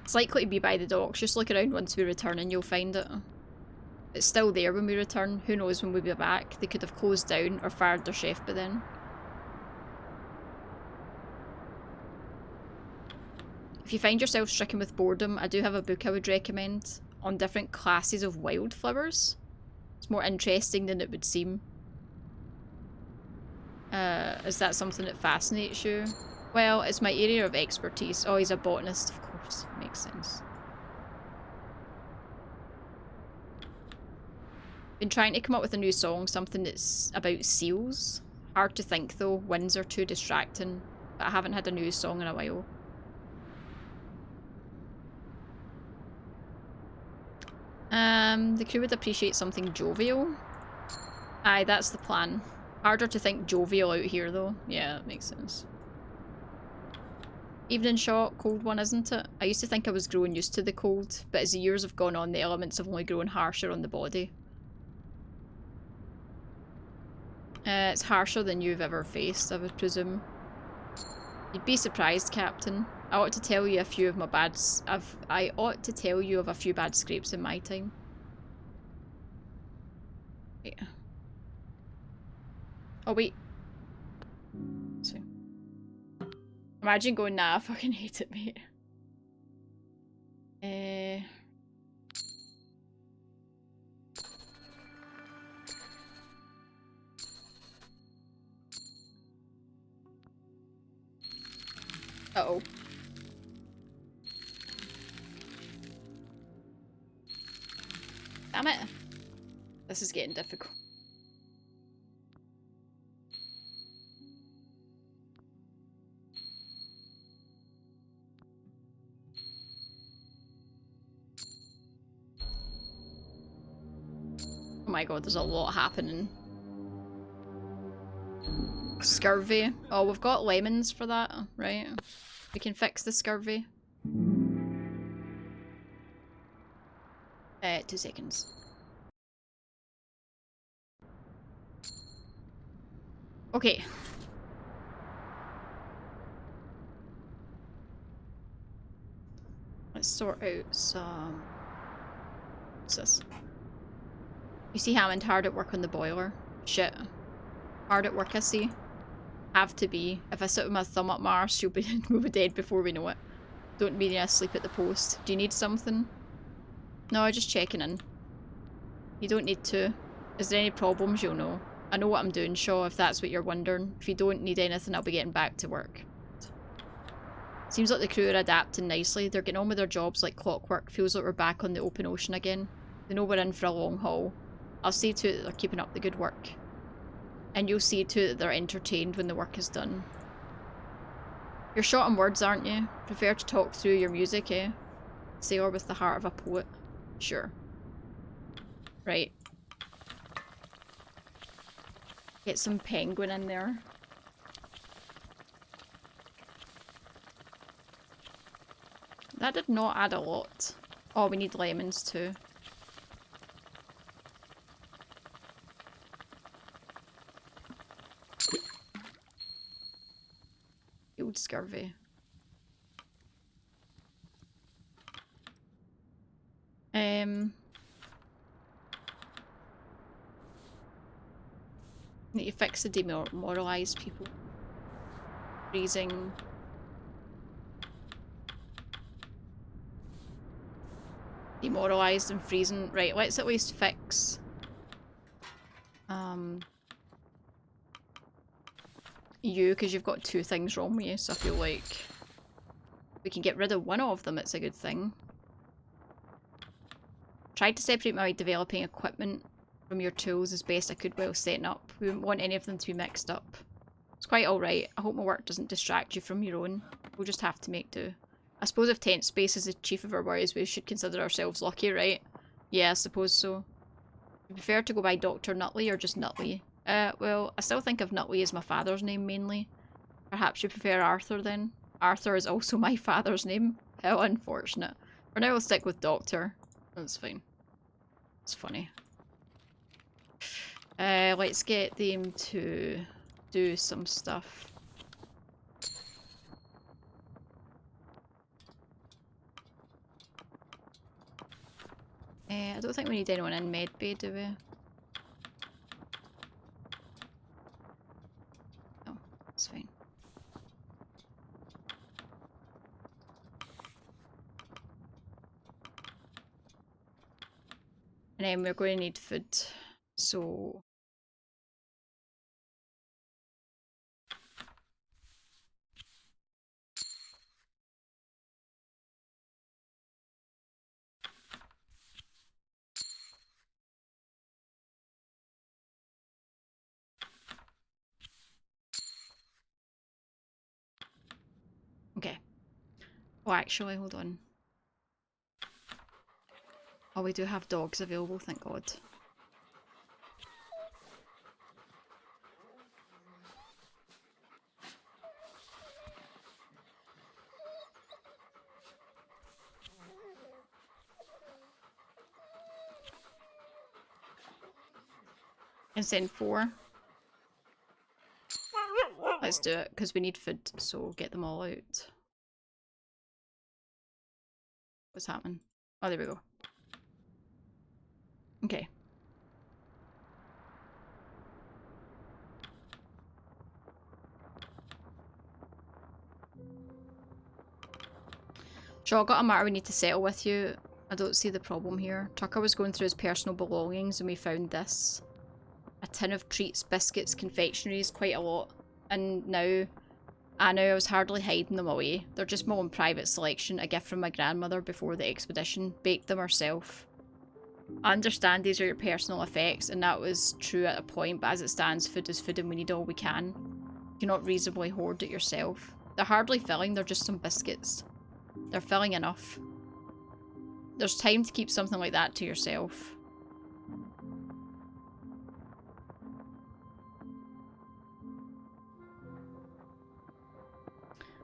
Speaker 1: It's likely to be by the docks, just look around once we return and you'll find it. It's still there when we return, who knows when we'll be back. They could have closed down or fired their chef by then. If you find yourself stricken with boredom, I do have a book I would recommend on different classes of wildflowers. It's more interesting than it would seem. Is that something that fascinates you? Well, it's my area of expertise. Oh, he's a botanist, of course. Makes sense. Been trying to come up with a new song, something that's about seals. Hard to think though, winds are too distracting. But I haven't had a new song in a while. The crew would appreciate something jovial. Aye, that's the plan. Harder to think jovial out here though. Yeah, that makes sense. Evening shot, cold one, isn't it? I used to think I was growing used to the cold, but as the years have gone on, the elements have only grown harsher on the body. It's harsher than you've ever faced, I would presume. You'd be surprised, Captain. I ought to tell you a few of my I ought to tell you of a few bad scrapes in my time. Wait. Oh wait. So. Imagine going, nah, I fucking hate it, mate. Uh-oh. Damn it. This is getting difficult. Oh my god, there's a lot happening. Scurvy. Oh, we've got lemons for that, right? We can fix the scurvy. 2 seconds. Okay. Let's sort out some... What's this? You see Hammond hard at work on the boiler? Shit. Hard at work, I see. Have to be. If I sit with my thumb up my arse, we'll be dead before we know it. Don't mean asleep at the post. Do you need something? No, just checking in. You don't need to. Is there any problems? You'll know. I know what I'm doing, Shaw, if that's what you're wondering. If you don't need anything, I'll be getting back to work. Seems like the crew are adapting nicely. They're getting on with their jobs like clockwork. Feels like we're back on the open ocean again. They know we're in for a long haul. I'll see to it that they're keeping up the good work. And you'll see to it that they're entertained when the work is done. You're short on words, aren't you? Prefer to talk through your music, eh? Sailor with the heart of a poet. Sure. Right. Get some penguin in there. That did not add a lot. Oh, we need lemons too. Old scurvy. Need to fix the demoralized people. Freezing. Demoralized and freezing. Right, let's at least fix you, because you've got 2 things wrong with you, so I feel like we can get rid of one of them, it's a good thing. Tried to separate my developing equipment from your tools as best I could while setting up. We wouldn't want any of them to be mixed up. It's quite alright. I hope my work doesn't distract you from your own. We'll just have to make do. I suppose if tent space is the chief of our worries, we should consider ourselves lucky, right? Yeah, I suppose so. You prefer to go by Dr. Nutley or just Nutley? Well, I still think of Nutley as my father's name mainly. Perhaps you prefer Arthur then? Arthur is also my father's name. How unfortunate. For now, we'll stick with Doctor. That's fine. It's funny. Let's get them to do some stuff. I don't think we need anyone in medbay, do we? No, it's fine. And then we're going to need food, so... Okay. Oh, actually, hold on. Oh, we do have dogs available, thank God. And send 4. Let's do it, because we need food, so get them all out. What's happening? Oh, there we go. Okay. Sure, I've got a matter we need to settle with you. I don't see the problem here. Tucker was going through his personal belongings and we found this. A tin of treats, biscuits, confectionaries, quite a lot. And now, I know I was hardly hiding them away. They're just my own private selection, a gift from my grandmother before the expedition. Baked them herself. I understand these are your personal effects, and that was true at a point, but as it stands, food is food and we need all we can. You cannot reasonably hoard it yourself. They're hardly filling, they're just some biscuits. They're filling enough. There's time to keep something like that to yourself.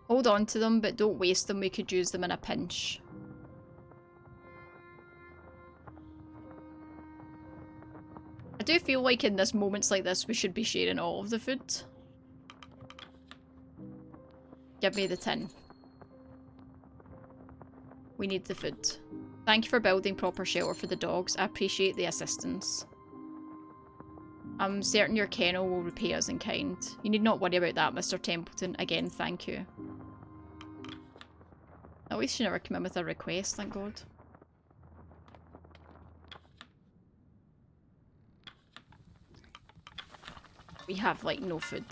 Speaker 1: Hold on to them, but don't waste them. We could use them in a pinch. I do feel like in this moments like this, we should be sharing all of the food. Give me the tin. We need the food. Thank you for building proper shelter for the dogs. I appreciate the assistance. I'm certain your kennel will repay us in kind. You need not worry about that, Mr. Templeton. Again, thank you. At least you never come in with a request, thank God. We have, like, no food.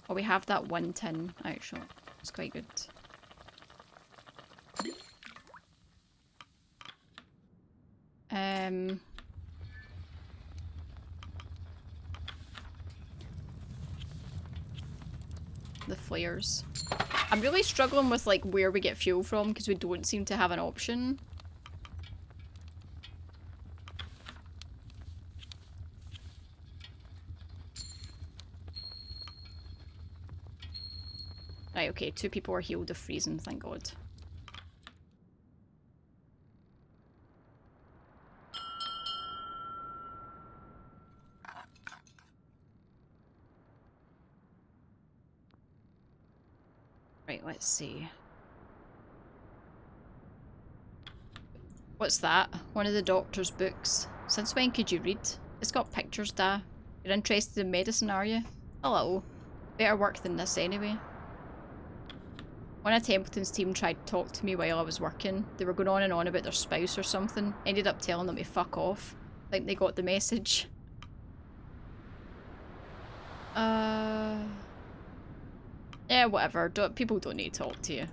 Speaker 1: Oh, we have that one tin, actually. It's quite good. The flares. I'm really struggling with, like, where we get fuel from, because we don't seem to have an option. Right, okay, 2 people are healed of freezing, thank God. Right, let's see. What's that? One of the doctor's books. Since when could you read? It's got pictures, Da. You're interested in medicine, are you? A little. Better work than this, anyway. One of Templeton's team tried to talk to me while I was working. They were going on and on about their spouse or something. Ended up telling them to fuck off. Think they got the message. Yeah, whatever. People don't need to talk to you.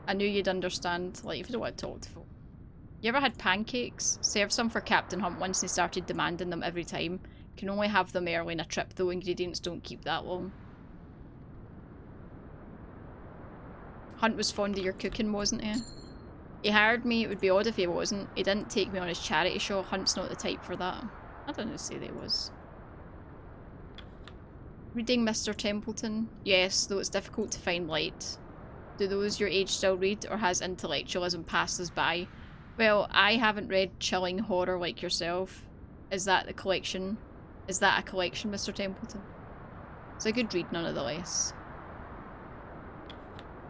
Speaker 1: I knew you'd understand, like, if you don't want to talk to folk. You ever had pancakes? Serve some for Captain Hunt once they started demanding them every time. Can only have them early in a trip though, ingredients don't keep that long. Hunt was fond of your cooking, wasn't he? He hired me, it would be odd if he wasn't. He didn't take me on his charity show. Hunt's not the type for that. I didn't say they was. Reading Mr. Templeton? Yes, though it's difficult to find light. Do those your age still read, or has intellectualism passed us by? Well, I haven't read chilling horror like yourself. Is that the collection? Is that a collection, Mr. Templeton? It's a good read nonetheless.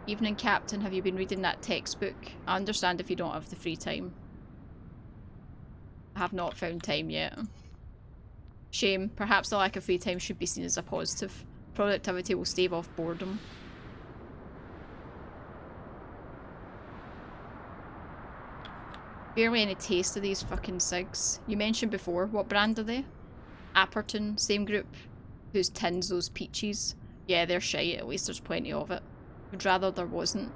Speaker 1: Evening Captain, have you been reading that textbook? I understand if you don't have the free time. I have not found time yet. Shame. Perhaps the lack of free time should be seen as a positive. Productivity will stave off boredom. Barely any taste of these fucking cigs. You mentioned before, what brand are they? Apperton, same group whose tins those peaches. Yeah, they're shite, at least there's plenty of it. Would rather there wasn't.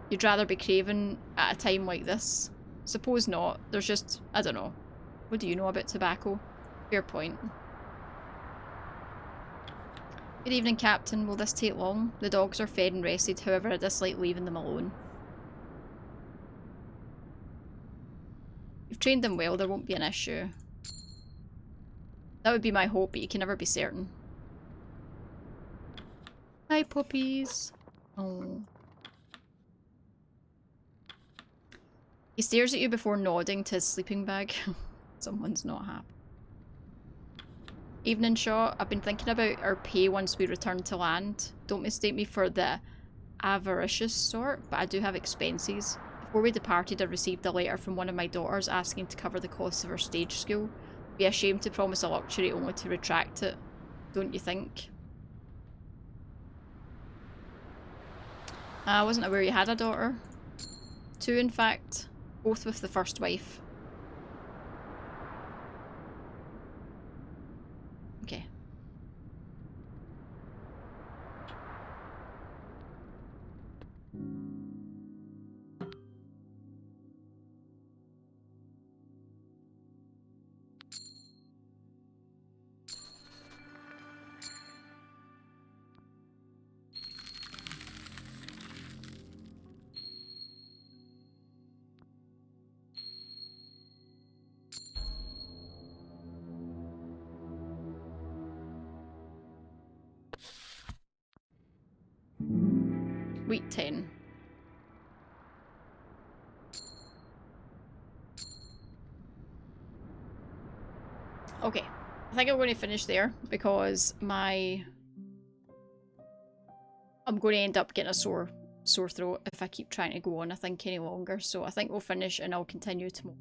Speaker 1: You'd rather be craving at a time like this? Suppose not. There's just, I don't know. What do you know about tobacco? Fair point. Good evening, Captain. Will this take long? The dogs are fed and rested, however I dislike leaving them alone. You've trained them well, there won't be an issue. That would be my hope, but you can never be certain. Hi, puppies. Oh. He stares at you before nodding to his sleeping bag. Someone's not happy. Evening Shaw, I've been thinking about our pay once we return to land. Don't mistake me for the avaricious sort, but I do have expenses. Before we departed, I received a letter from one of my daughters asking to cover the costs of her stage school. Be ashamed to promise a luxury only to retract it, don't you think? I wasn't aware you had a daughter. 2 in fact, both with the first wife. Okay. Week 10. Okay, I think I'm going to finish there because I'm going to end up getting a sore throat if I keep trying to go on, I think, any longer. So I think we'll finish and I'll continue tomorrow.